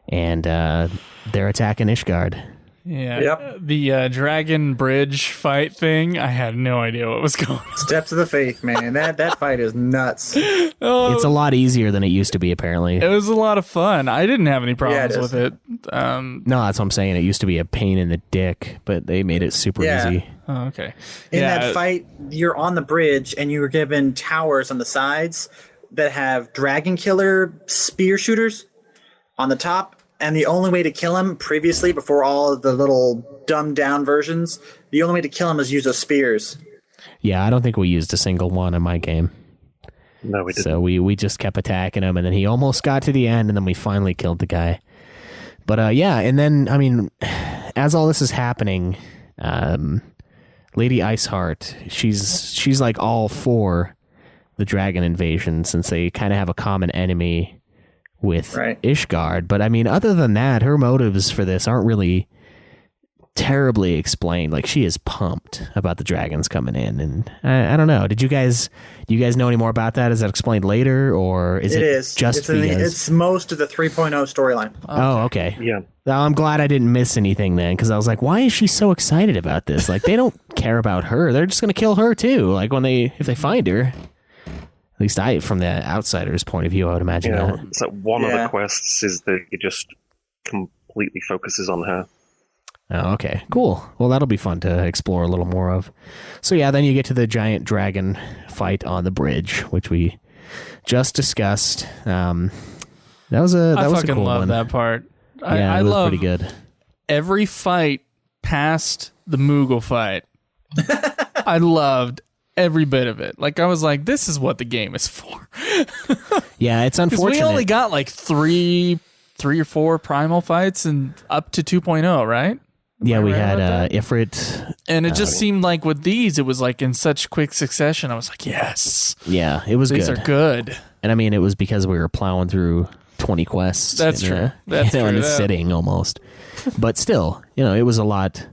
and they're attacking Ishgard. Yeah. Yep. The dragon bridge fight thing, I had no idea what was going on. Steps of the faith, man. That fight is nuts. It's a lot easier than it used to be, apparently. It was a lot of fun. I didn't have any problems with it. No, that's what I'm saying. It used to be a pain in the dick, but they made it super easy. Oh, okay. In that fight, you're on the bridge, and you were given towers on the sides that have dragon killer spear shooters on the top. And the only way to kill him previously, before all of the little dumbed down versions, the only way to kill him is use those spears. Yeah, I don't think we used a single one in my game. No, we didn't. So we just kept attacking him, and then he almost got to the end, and then we finally killed the guy. But and then, as all this is happening, Lady Iceheart, she's all for the dragon invasion, since they kind of have a common enemy with Ishgard. But other than that, her motives for this aren't really terribly explained. Like, she is pumped about the dragons coming in, and I don't know. Do you guys know any more about that? Is that explained later, or is it just it's most of the 3.0 storyline? Oh, okay. Yeah. Well, I'm glad I didn't miss anything then, because I was like, why is she so excited about this? Like, they don't care about her. They're just going to kill her too. Like, if they find her. At least from the outsider's point of view, I would imagine that. So one of the quests is that it just completely focuses on her. Oh, okay. Cool. Well, that'll be fun to explore a little more of. So yeah, then you get to the giant dragon fight on the bridge, which we just discussed. That was a cool one. I fucking love that part. Yeah, it was pretty good. Every fight past the Moogle fight. I loved every bit of it. Like, I was like, this is what the game is for. Yeah, it's unfortunate. We only got like three or four primal fights and up to 2.0, right? Yeah, we had Ifrit. And it just seemed like with these, it was like in such quick succession. I was like, yes. Yeah, it was These are good. And I mean, it was because we were plowing through 20 quests. That's true. That's true. In a sitting almost. But still, it was a lot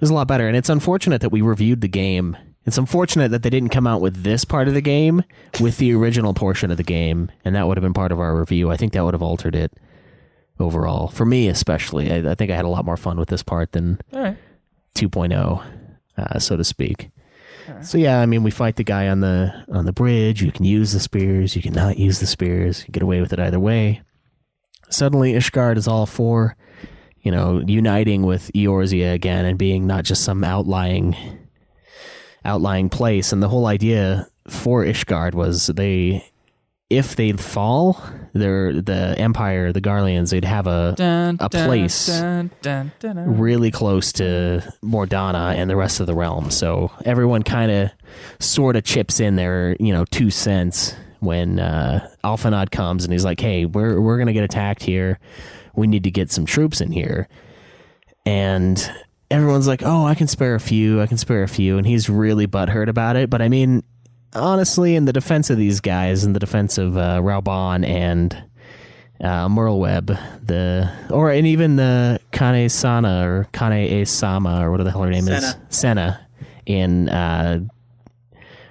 better. And it's unfortunate that we reviewed the game. It's unfortunate that they didn't come out with this part of the game with the original portion of the game. And that would have been part of our review. I think that would have altered it. Overall, for me especially, I think I had a lot more fun with this part than 2.0, so to speak. Right. So yeah, I mean, we fight the guy on the bridge. You can use the spears, you can not use the spears. You get away with it either way. Suddenly, Ishgard is all for, uniting with Eorzea again and being not just some outlying place. And the whole idea for Ishgard was if they'd fall, the Empire, the Garleans, they'd have a place really close to Mordana and the rest of the realm. So everyone kind of sort of chips in their 2 cents when Alphanod comes and he's like, hey, we're going to get attacked here. We need to get some troops in here. And everyone's like, oh, I can spare a few. And he's really butthurt about it. But I mean, honestly, in the defense of these guys, in the defense of Rauban and Merlweb, and even the Kane-sana or Kane-e-sama or whatever the hell her name is, Senna in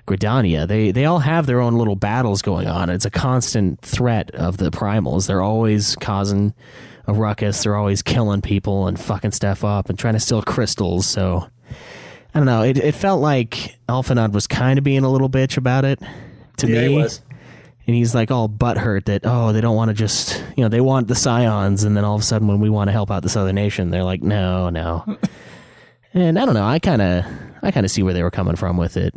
Gridania, they all have their own little battles going on. It's a constant threat of the primals. They're always causing a ruckus. They're always killing people and fucking stuff up and trying to steal crystals. So I don't know. It felt like Alphanod was kind of being a little bitch about it to me. He was. And he's like all butthurt that, they don't want to just, they want the Scions, and then all of a sudden when we want to help out this other nation, they're like, no. And I don't know. I kind of see where they were coming from with it.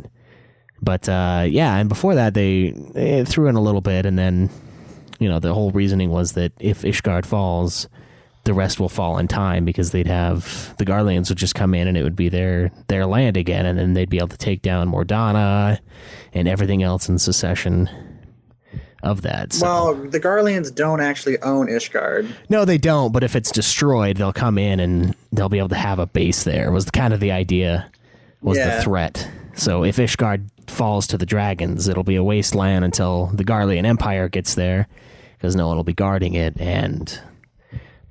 But and before that they threw in a little bit, and then, the whole reasoning was that if Ishgard falls, the rest will fall in time because the Garleans would just come in and it would be their land again, and then they'd be able to take down Mordana and everything else in succession of that. So. Well, the Garleans don't actually own Ishgard. No, they don't, but if it's destroyed, they'll come in and they'll be able to have a base there, was kind of the idea, was the threat. So if Ishgard falls to the dragons, it'll be a wasteland until the Garlean Empire gets there, because no one will be guarding it, and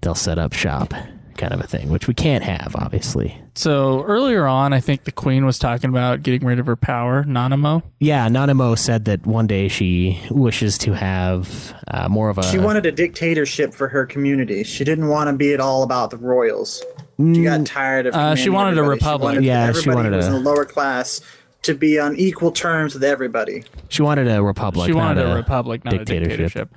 they'll set up shop, kind of a thing, which we can't have, obviously. So earlier on, I think the queen was talking about getting rid of her power, Nanamo. Yeah, Nanamo said that one day she wishes to have more of a... She wanted a dictatorship for her community. She didn't want to be at all about the royals. She got tired of she wanted everybody. a republic. She wanted who was in the lower class to be on equal terms with everybody. She wanted a republic. She wanted a republic, not a dictatorship.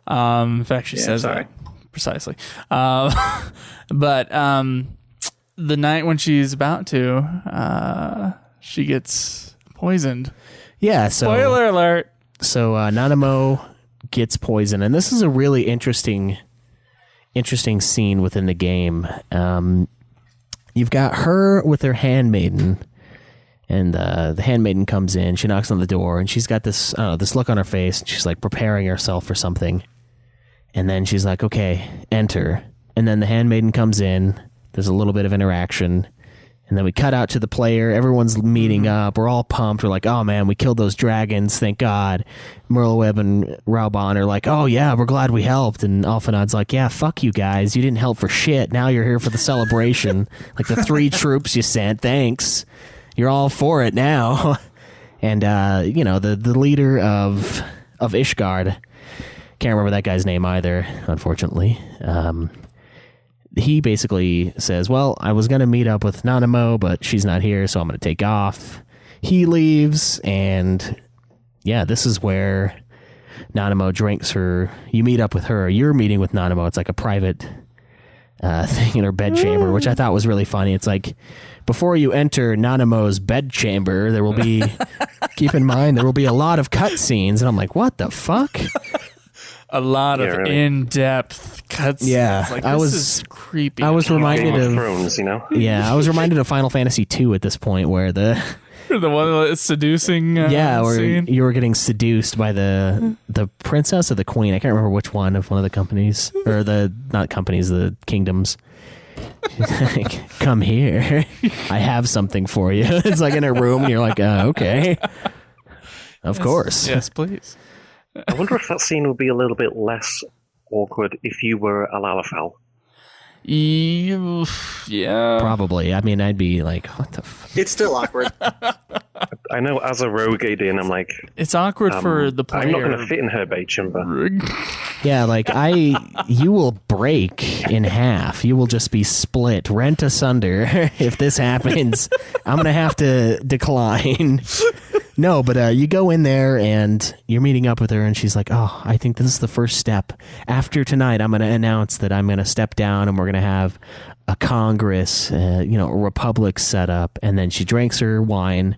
In fact, she says that precisely. But the night when she's about to, she gets poisoned. Yeah. So, spoiler alert. So Nanamo gets poisoned, and this is a really interesting scene within the game. You've got her with her handmaiden, and the handmaiden comes in. She knocks on the door, and she's got this look on her face. And she's like preparing herself for something. And then she's like, okay, enter. And then the handmaiden comes in. There's a little bit of interaction. And then we cut out to the player. Everyone's meeting up. We're all pumped. We're like, oh, man, we killed those dragons. Thank God. Merleweb and Raubon are like, oh, yeah, we're glad we helped. And Alphanod's like, yeah, fuck you guys. You didn't help for shit. Now you're here for the celebration. Like the 3 troops you sent. Thanks. You're all for it now. And, the leader of Ishgard, can't remember that guy's name either, unfortunately. He basically says, well, I was going to meet up with Nanamo, but she's not here, so I'm going to take off. He leaves, and yeah, this is where Nanamo drinks her. You meet up with her. You're meeting with Nanamo. It's like a private thing in her bedchamber, which I thought was really funny. It's like, before you enter Nanamo's bedchamber, there will be, keep in mind, there will be a lot of cutscenes. And I'm like, what the fuck? A lot of in-depth cutscenes. Yeah, like, this is creepy. I was reminded Game of of Thrones, Yeah, I was reminded of Final Fantasy II at this point, where the one that's seducing. where scene. you were getting seduced by the princess or the queen. I can't remember which one of the companies, or the kingdoms. She's like, come here. I have something for you. It's like in a room, and you're like, okay. Of course. Yes, please. I wonder if that scene would be a little bit less awkward if you were a Lalafell. Yeah. Probably. I mean, I'd be like, what the fuck? It's still awkward. I know as a rogue AD, I'm like... It's awkward for the player. I'm not going to fit in her bedchamber. Yeah, like, you will break in half. You will just be split, rent asunder. If this happens, I'm going to have to decline. No, but you go in there and you're meeting up with her, and she's like, oh, I think this is the first step. After tonight, I'm going to announce that I'm going to step down, and we're going to have a Congress, a republic set up. And then she drinks her wine,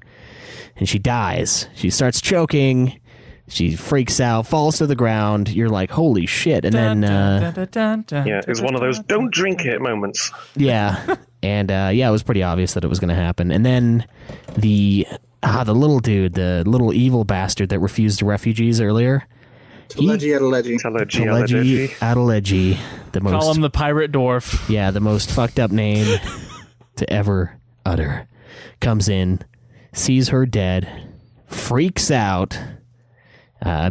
and she dies. She starts choking. She freaks out, falls to the ground. You're like, holy shit. And then... yeah, it's one of those don't drink it moments. Yeah. And it was pretty obvious that it was going to happen. And then the little dude, the little evil bastard that refused the refugees earlier. Talegi Adelegi, the most... Call him the pirate dwarf. Yeah, the most fucked up name to ever utter. Comes in, sees her dead, freaks out,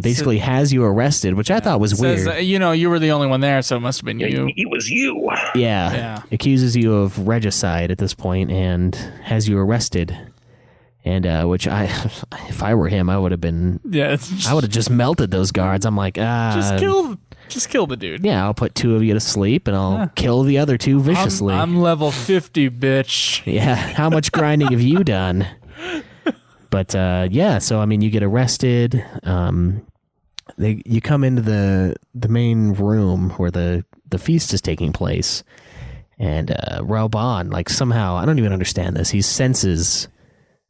basically has you arrested, which I thought was weird. Says, you were the only one there, so it must have been you. It was you. Yeah. Accuses you of regicide at this point and has you arrested. And which if I were him, I would have been. Yeah, I would have just melted those guards. I'm like, just kill the dude. Yeah, I'll put 2 of you to sleep, and I'll kill the other 2 viciously. I'm level 50, bitch. Yeah, how much grinding have you done? But so I mean, you get arrested. You come into the main room where the feast is taking place, and Raubon, like, somehow, I don't even understand this. He senses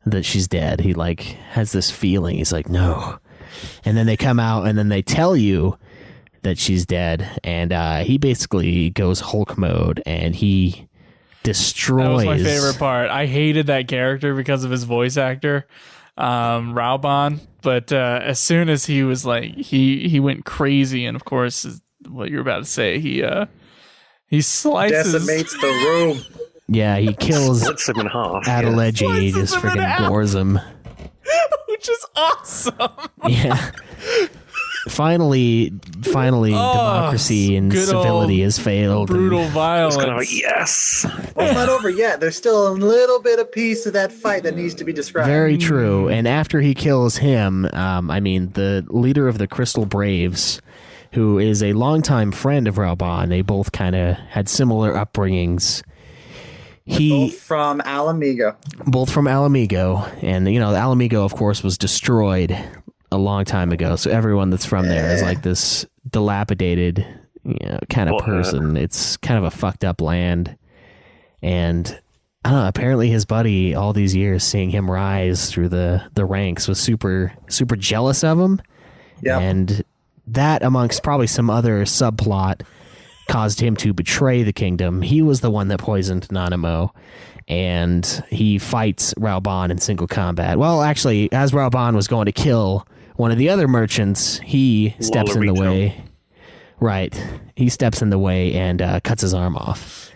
that she's dead. He like has this feeling. He's like, no. And then they come out and then they tell you that she's dead. And he basically goes Hulk mode and he destroys. That was my favorite part. I hated that character because of his voice actor, Raubon. But as soon as he was like, he went crazy. And of course, what you're about to say, he slices. Decimates the room. Yeah, he kills Splits him in half. Adelegi. He just freaking gores him. Which is awesome. Yeah. Finally, democracy and civility has failed. Brutal violence. It's kind of like, yes. Well, it's not over yet. There's still a little bit of piece of that fight that needs to be described. Very true. And after he kills him, the leader of the Crystal Braves, who is a longtime friend of Raubon, they both kind of had similar upbringings. Both from Alamigo. And, Alamigo, of course, was destroyed a long time ago. So everyone that's from there is like this dilapidated, kind of person. It's kind of a fucked up land. And, I don't know, apparently his buddy, all these years, seeing him rise through the ranks, was super, super jealous of him. Yeah. And that, amongst probably some other subplot, caused him to betray the kingdom. He was the one that poisoned Nanamo, and he fights Raubon in single combat. Well, actually, as Raubon was going to kill one of the other merchants, he steps in the way. Right. He steps in the way and cuts his arm off.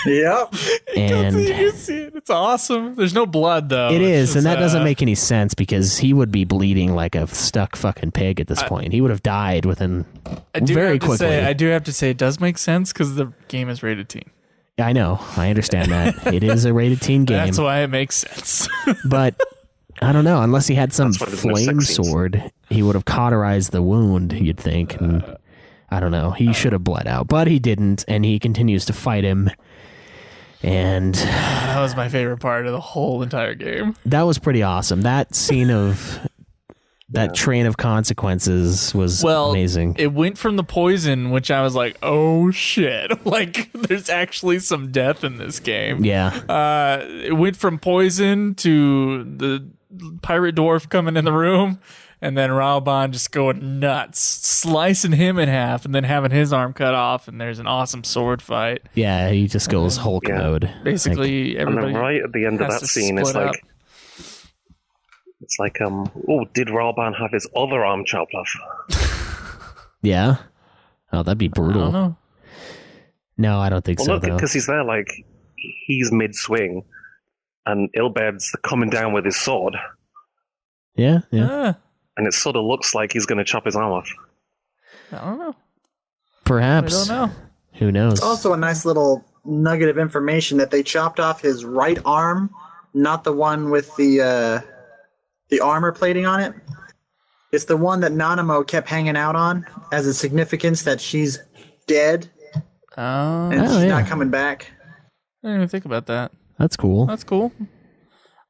Yep. And You see it. It's awesome. There's no blood though. it is, It's and just, that doesn't make any sense because he would be bleeding like a stuck fucking pig at this point. He would have died within very quickly. I do have to say it does make sense because the game is rated teen. I know. I understand that. It is a rated teen game. That's why it makes sense. But I don't know. Unless he had some That's why there's no flame sex scenes. sword, he would have cauterized the wound, you'd think. And I don't know. He should have bled out, but he didn't, and he continues to fight him. And That was my favorite part of the whole entire game. that was pretty awesome. That scene of that train of consequences was amazing. It went from the poison, which I was like, oh shit. Like, there's actually some death in this game. Yeah. It went from poison to the pirate dwarf coming in the room, and then Raoban just going nuts, slicing him in half, and then having his arm cut off, and there's an awesome sword fight. Yeah, he just goes Hulk Yeah. mode. Basically, And everybody then right at the end of has that to scene, it's split like, up. did Ralban have his other arm chopped off? Yeah. Oh, that'd be I brutal. don't know. No, I don't think Well, so, look, though. because he's there, like, he's mid-swing, and Ilbed's coming down with his sword, Yeah, yeah. and it sort of looks like he's going to chop his arm off. I don't know. Perhaps. I don't know. Who knows? Also, a nice little nugget of information that they chopped off his right arm, not the one with the armor plating on it. It's the one that Nanamo kept hanging out on as a significance that she's dead Oh, and Oh, she's yeah. not coming back. I didn't even think about that. That's cool. That's cool.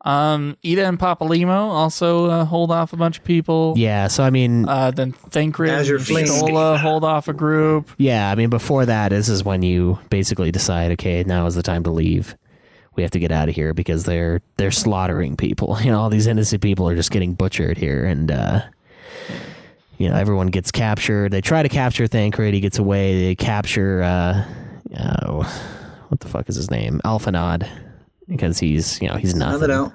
Ida and Papalimo also hold off a bunch of people. Yeah, so I mean, Then Thancred As you're and fleeing. Stola hold off a group. yeah, I mean, before that, this is when you basically decide, okay, now is the time to leave. We have to get out of here because they're slaughtering people. You know, all these innocent people are just getting butchered here, and everyone gets captured. They try to capture Thancred. He gets away. They capture what the fuck is his name? Alphanod, because he's nothing. No, they don't.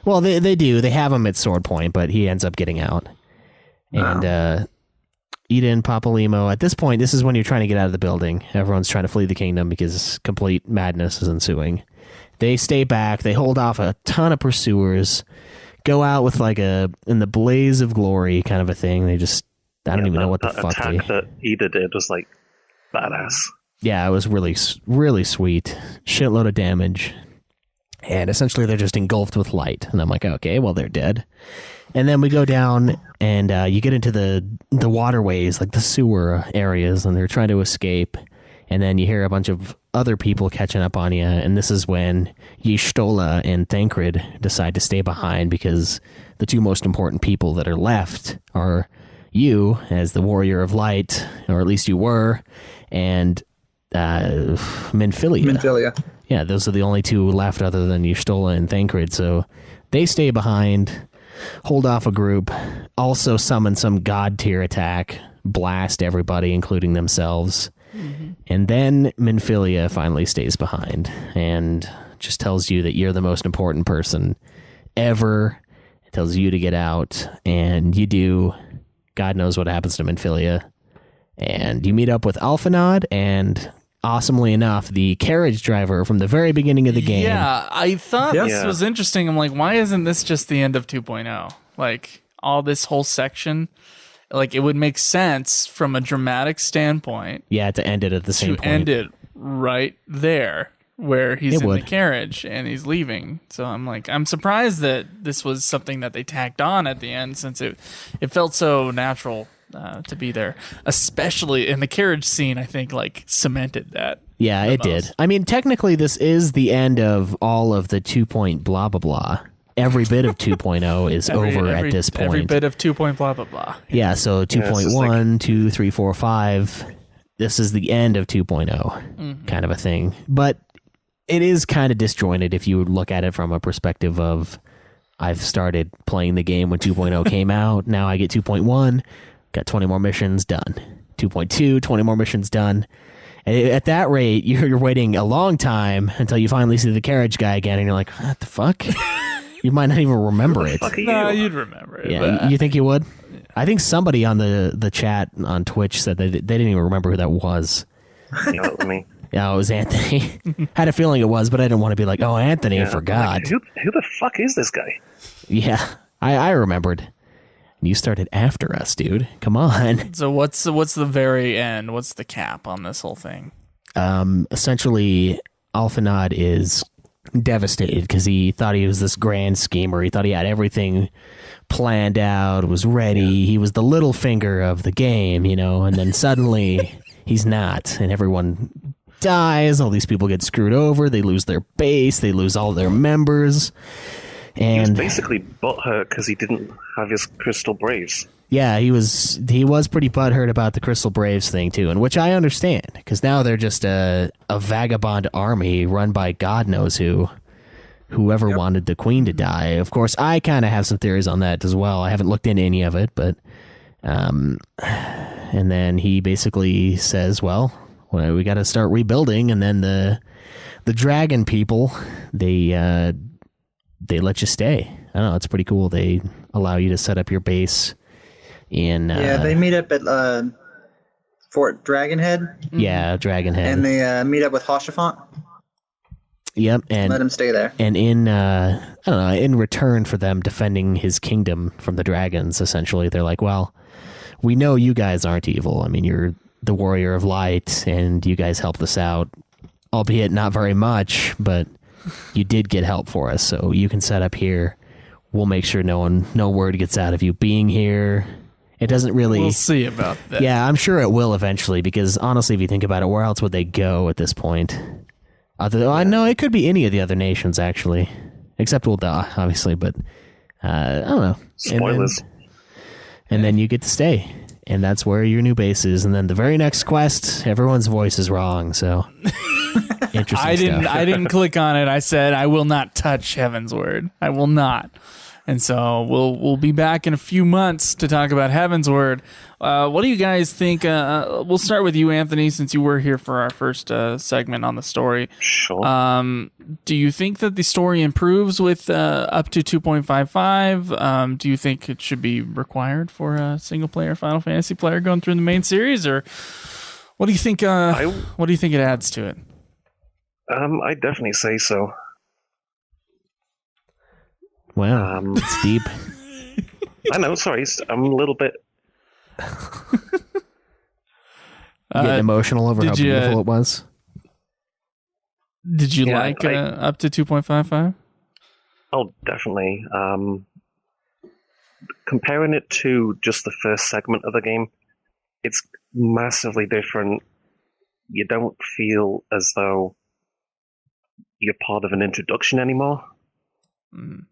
Well, they do. They have him at sword point, but he ends up getting out. And Ida and Papalimo, at this point, this is when you're trying to get out of the building. Everyone's trying to flee the kingdom because complete madness is ensuing. They stay back. They hold off a ton of pursuers, go out with like in the blaze of glory kind of a thing. They just, I don't even know what the fuck they... attack that Ida did was, like, badass. Yeah, it was really, really sweet. Shitload of damage. And essentially they're just engulfed with light. And I'm like, okay, well, they're dead. And then we go down and you get into the waterways, like the sewer areas, and they're trying to escape. And then you hear a bunch of other people catching up on you. And this is when Y'shtola and Thancred decide to stay behind because the two most important people that are left are you as the warrior of light, or at least you were, and Minfilia. Minfilia. Yeah, those are the only two left other than Y'shtola and Thancred. So they stay behind, hold off a group, also summon some god tier attack, blast everybody, including themselves. Mm-hmm. And then Minfilia finally stays behind and just tells you that you're the most important person ever. It tells you to get out, and you do. God knows what happens to Minfilia. And you meet up with Alphanod and... awesomely enough, the carriage driver from the very beginning of the game. Yeah, I thought Yep. this Yeah. was interesting. I'm like, why isn't this just the end of 2.0? Like, all this whole section, like, it would make sense from a dramatic standpoint Yeah, to end it at the same to point. end it right there where he's It in would. the carriage and he's leaving. So I'm like, I'm surprised that this was something that they tacked on at the end, since it felt so natural to be there, especially in the carriage scene. I think like cemented that. Yeah, it did. I mean, technically, this is the end of all of the 2 point blah, blah, blah. Every bit of 2.0 is over at this point. Every bit of 2 point blah blah blah. Yeah, so 2.1, 2, 3, 4, 5. This is the end of 2.0 kind of a thing. But it is kind of disjointed if you look at it from a perspective of I've started playing the game when 2.0 came out. Now I get 2.1, got 20 more missions, done. 2.2, 20 more missions, done. And at that rate, you're waiting a long time until you finally see the carriage guy again, and you're like, what the fuck? You might not even remember it. Fuck are No, you? you'd remember it. Yeah, but you think you would? I think somebody on the chat on Twitch said they didn't even remember who that was. You know what I mean? Yeah, it was Anthony. Had a feeling it was, but I didn't want to be like, oh, Anthony, I forgot. Like, who the fuck is this guy? Yeah, I remembered. You started after us, dude. Come on. So what's the very end? What's the cap on this whole thing? Essentially, Alphanod is devastated because he thought he was this grand schemer. He thought he had everything planned out, was ready. Yeah. He was the little finger of the game, and then suddenly he's not, and everyone dies. All these people get screwed over. They lose their base. They lose all their members. And he was basically butthurt because he didn't have his Crystal Braves. Yeah, he was pretty butthurt about the Crystal Braves thing too, and which I understand because now they're just a vagabond army run by God knows whoever wanted the queen to die. Of course, I kind of have some theories on that as well. I haven't looked into any of it, but and then he basically says, well, we got to start rebuilding, and then the dragon people they let you stay. I don't know, it's pretty cool. They allow you to set up your base. They meet up at Fort Dragonhead. Yeah, Dragonhead. And they meet up with Hoshafont. Yep, and let him stay there. And in return for them defending his kingdom from the dragons, essentially, they're like, well, we know you guys aren't evil. I mean, you're the warrior of light, and you guys helped us out, albeit not very much, but you did get help for us, so you can set up here. We'll make sure no word gets out of you being here. It doesn't really... We'll see about that. Yeah, I'm sure it will eventually, because honestly, if you think about it, where else would they go at this point? I know it could be any of the other nations, actually. Except Ul'dah, obviously, but I don't know. Spoilers. And then you get to stay. And that's where your new base is. And then the very next quest, everyone's voice is wrong, so... Interesting stuff. I didn't click on it. I said, I will not touch Heavensward. I will not. And so we'll be back in a few months to talk about Heavensward. What do you guys think? We'll start with you, Anthony, since you were here for our first segment on the story. Sure. Do you think that the story improves with up to 2.55? Do you think it should be required for a single-player Final Fantasy player going through the main series, or what do you think? What do you think it adds to it? I definitely say so. Wow, it's deep. I know, sorry, I'm a little bit... Getting emotional over how beautiful it was? Did you like up to 2.55? Oh, definitely. Comparing it to just the first segment of the game, it's massively different. You don't feel as though you're part of an introduction anymore. Mm.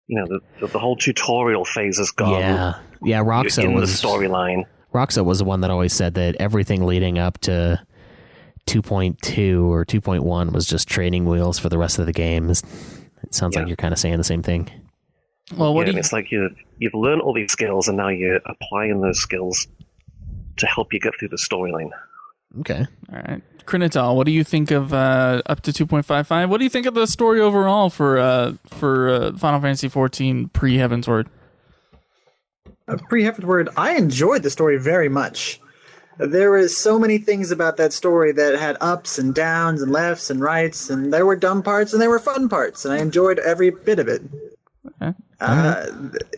The whole tutorial phase is gone. Yeah. Roxa was the storyline. Roxa was the one that always said that everything leading up to 2.2 or 2.1 was just training wheels for the rest of the game. It sounds like you're kind of saying the same thing. Well, it's like you've learned all these skills, and now you're applying those skills to help you get through the storyline. Okay. All right. Krinital, what do you think of up to 2.55? What do you think of the story overall for Final Fantasy XIV pre-Heavensward? Pre-Heavensward, I enjoyed the story very much. There was so many things about that story that had ups and downs and lefts and rights, and there were dumb parts and there were fun parts, and I enjoyed every bit of it. Okay.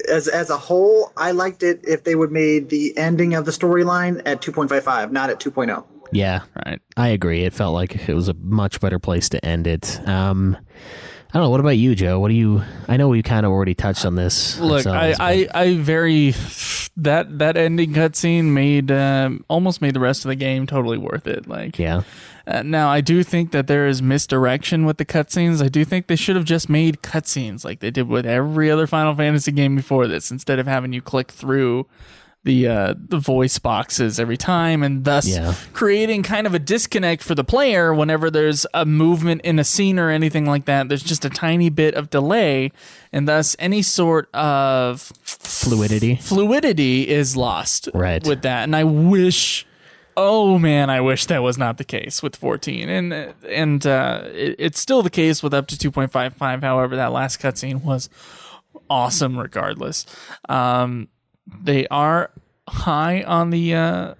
As a whole, I liked it if they would made the ending of the storyline at 2.55, not at 2.0. Yeah, right. I agree. It felt like it was a much better place to end it. I don't know. What about you, Joe? I know we kind of already touched on this. Look, that ending cutscene almost made the rest of the game totally worth it. Now I do think that there is misdirection with the cutscenes. I do think they should have just made cutscenes like they did with every other Final Fantasy game before this, instead of having you click through the voice boxes every time, and thus creating kind of a disconnect for the player whenever there's a movement in a scene or anything like that. There's just a tiny bit of delay, and thus any sort of fluidity is lost with that. And I wish that was not the case with 14, and it's still the case with up to 2.55. However, that last cutscene was awesome regardless. They are high on the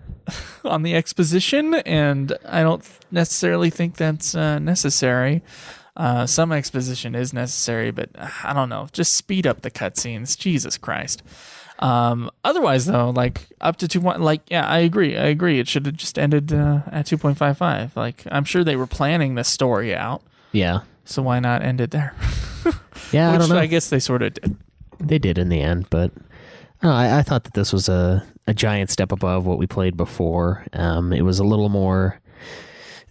on the exposition, and I don't necessarily think that's necessary. Some exposition is necessary, but I don't know. Just speed up the cutscenes. Jesus Christ. Otherwise, though, like up to 2. Like, yeah, I agree. It should have just ended at 2.55. Like, I'm sure they were planning this story out. Yeah. So why not end it there? Yeah, I don't know. I guess they sort of did. They did in the end, but I thought that this was a giant step above what we played before. It was a little more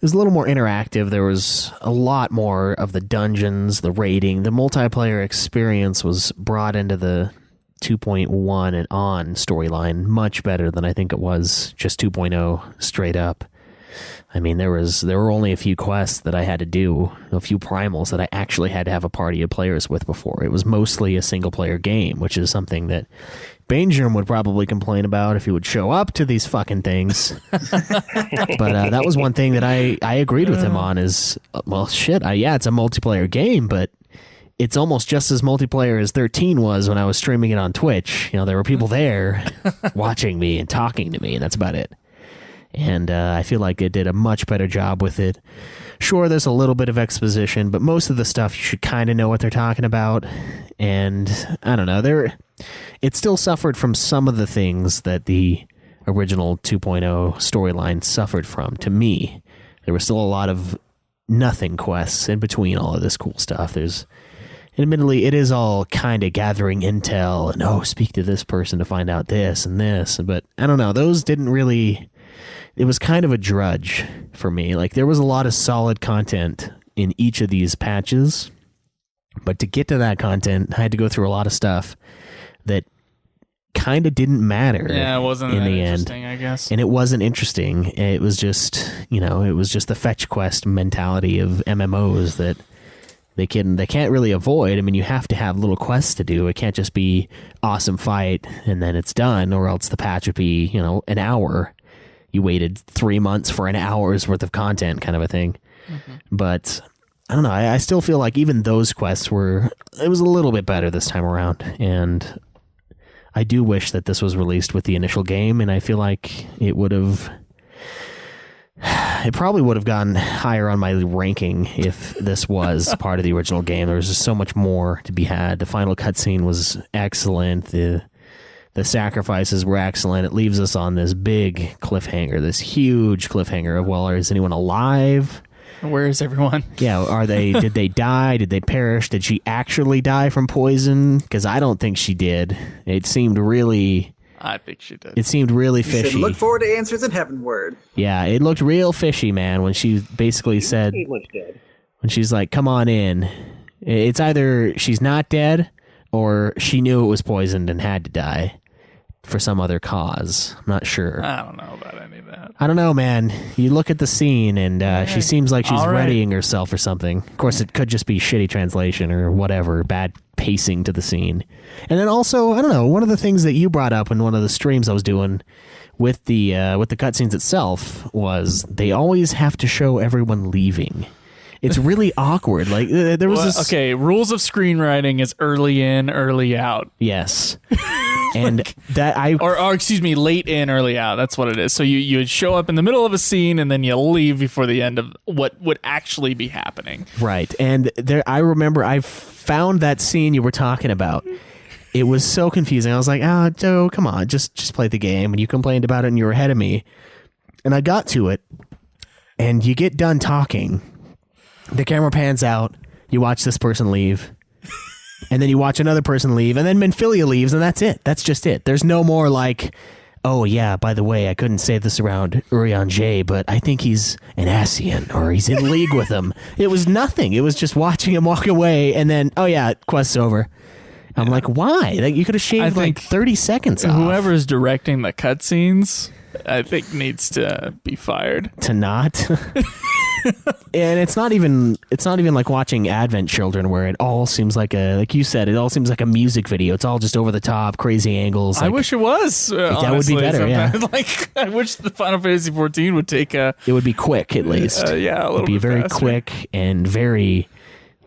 interactive. There was a lot more of the dungeons, the raiding, the multiplayer experience was brought into the 2.1 and on storyline much better than I think it was just 2.0 straight up. I mean, there were only a few quests that I had to do, a few primals that I actually had to have a party of players with before. It was mostly a single-player game, which is something that Bangerm would probably complain about if he would show up to these fucking things. But that was one thing that I agreed with him on is, well, shit, it's a multiplayer game, but it's almost just as multiplayer as 13 was when I was streaming it on Twitch. You know, there were people there watching me and talking to me, and that's about it. And I feel like it did a much better job with it. Sure, there's a little bit of exposition, but most of the stuff you should kind of know what they're talking about. And I don't know, it still suffered from some of the things that the original 2.0 storyline suffered from. To me, there was still a lot of nothing quests in between all of this cool stuff. And admittedly, it is all kind of gathering intel and, speak to this person to find out this and this. But I don't know, those didn't really... It was kind of a drudge for me. Like, there was a lot of solid content in each of these patches, but to get to that content, I had to go through a lot of stuff that kind of didn't matter. Yeah, it wasn't in that the interesting, end. I guess. And it wasn't interesting. It was just, it was just the fetch quest mentality of MMOs that they can't really avoid. I mean, you have to have little quests to do. It can't just be awesome fight and then it's done, or else the patch would be, an hour. You waited 3 months for an hour's worth of content kind of a thing. Mm-hmm. But I don't know. I still feel like even those quests it was a little bit better this time around. And I do wish that this was released with the initial game. And I feel like it probably would have gone higher on my ranking if this was part of the original game. There was just so much more to be had. The final cutscene was excellent. The sacrifices were excellent. It leaves us on this big cliffhanger, this huge cliffhanger of, well, is anyone alive? Where is everyone? Yeah, did they die? Did they perish? Did she actually die from poison? Because I don't think she did. It seemed really... I think she did. It seemed really You fishy. should look forward to answers in Heavensward. Yeah, it looked real fishy, man, when she basically said... When she's like, come on in. It's either she's not dead, or she knew it was poisoned and had to die for some other cause. I'm not sure. I don't know about any of that. I don't know, man. You look at the scene, and she seems like she's readying herself or something. Of course, it could just be shitty translation or whatever, bad pacing to the scene. And then also, I don't know, one of the things that you brought up in one of the streams I was doing with the cutscenes itself was they always have to show everyone leaving. It's really awkward. Like there was this... Okay, rules of screenwriting is early in, early out. Yes. And or excuse me, late in, early out. That's what it is. So you would show up in the middle of a scene and then you leave before the end of what would actually be happening. Right. And I remember I found that scene you were talking about. It was so confusing. I was like, Joe, come on, just play the game. And you complained about it and you were ahead of me. And I got to it and you get done talking. The camera pans out. You watch this person leave. And then you watch another person leave, and then Menphilia leaves, and that's it. That's just it. There's no more like, oh yeah, by the way, I couldn't say this around Urian J, but I think he's an Ascian, or he's in league with him. It was nothing. It was just watching him walk away, and then, oh yeah, quest's over. I'm like, why? Like, you could have shaved like 30 seconds off. Whoever's directing the cutscenes, I think, needs to be fired. To not? And it's not even like watching Advent Children where it all seems like like you said, it all seems like a music video. It's all just over the top, crazy angles. I wish it was. That would be better. Sometimes. Yeah. Like, I wish the Final Fantasy XIV would take a. It would be quick at least. Yeah, a little It'd be bit very faster. quick and very,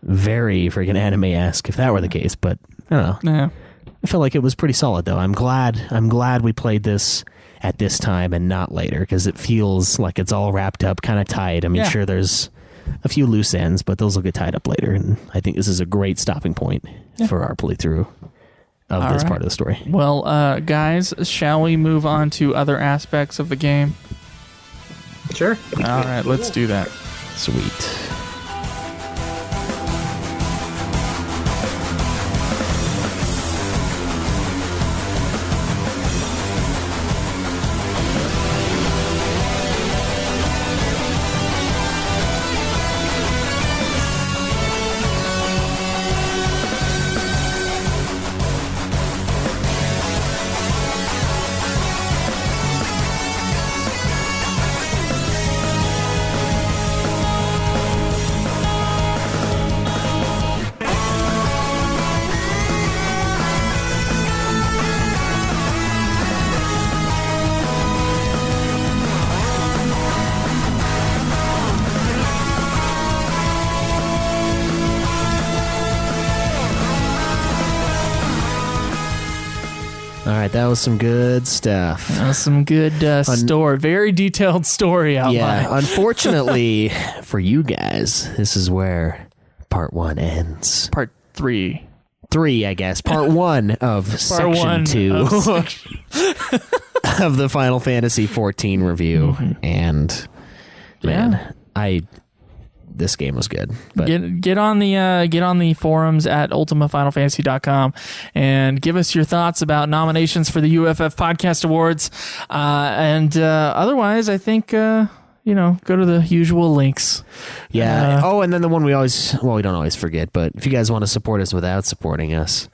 very freaking anime-esque if that were the case. But I don't know. Yeah. I felt like it was pretty solid though. I'm glad we played this at this time and not later, because it feels like it's all wrapped up kind of tight. I mean, sure, there's a few loose ends, but those will get tied up later, and I think this is a great stopping point for our playthrough of this part of the story. Well, guys, shall we move on to other aspects of the game? Sure. All right, let's do that. Sweet. All right, that was some good stuff. That was some good story. Very detailed story outline. Yeah, unfortunately for you guys, this is where part 1 ends. Part 3. 3, I guess. Part 1 of section 2 of the Final Fantasy XIV review. And, man, this game was good. But get on the forums at ultimafinalfantasy.com and give us your thoughts about nominations for the UFF Podcast Awards. And otherwise, I think go to the usual links. Yeah. And then the one we don't always forget, but if you guys want to support us without supporting us,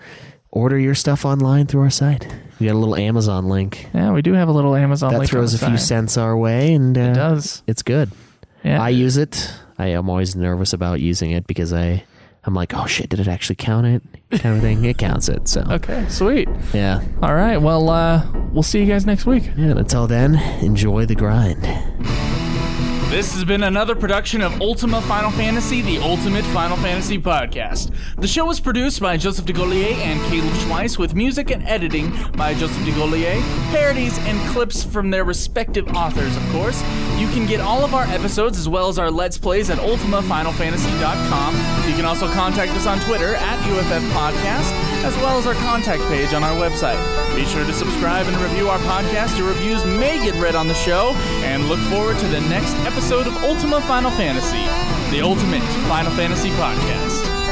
order your stuff online through our site. We got a little Amazon link. Yeah, we do have a little Amazon link. That throws a few cents our way, and it does. It's good. Yeah. I use it. I am always nervous about using it because I'm like, oh shit, did it actually count it? Kind of thing. It counts it. So okay, sweet. Yeah. All right. Well, we'll see you guys next week. Yeah. And until then, enjoy the grind. This has been another production of Ultima Final Fantasy, the Ultimate Final Fantasy Podcast. The show was produced by Joseph DeGollier and Caleb Schweiss, with music and editing by Joseph DeGollier, parodies and clips from their respective authors, of course. You can get all of our episodes as well as our Let's Plays at ultimafinalfantasy.com. You can also contact us on Twitter at UFF Podcast, as well as our contact page on our website. Be sure to subscribe and review our podcast. Your reviews may get read on the show, and look forward to the next episode of Ultima Final Fantasy, the Ultimate Final Fantasy Podcast.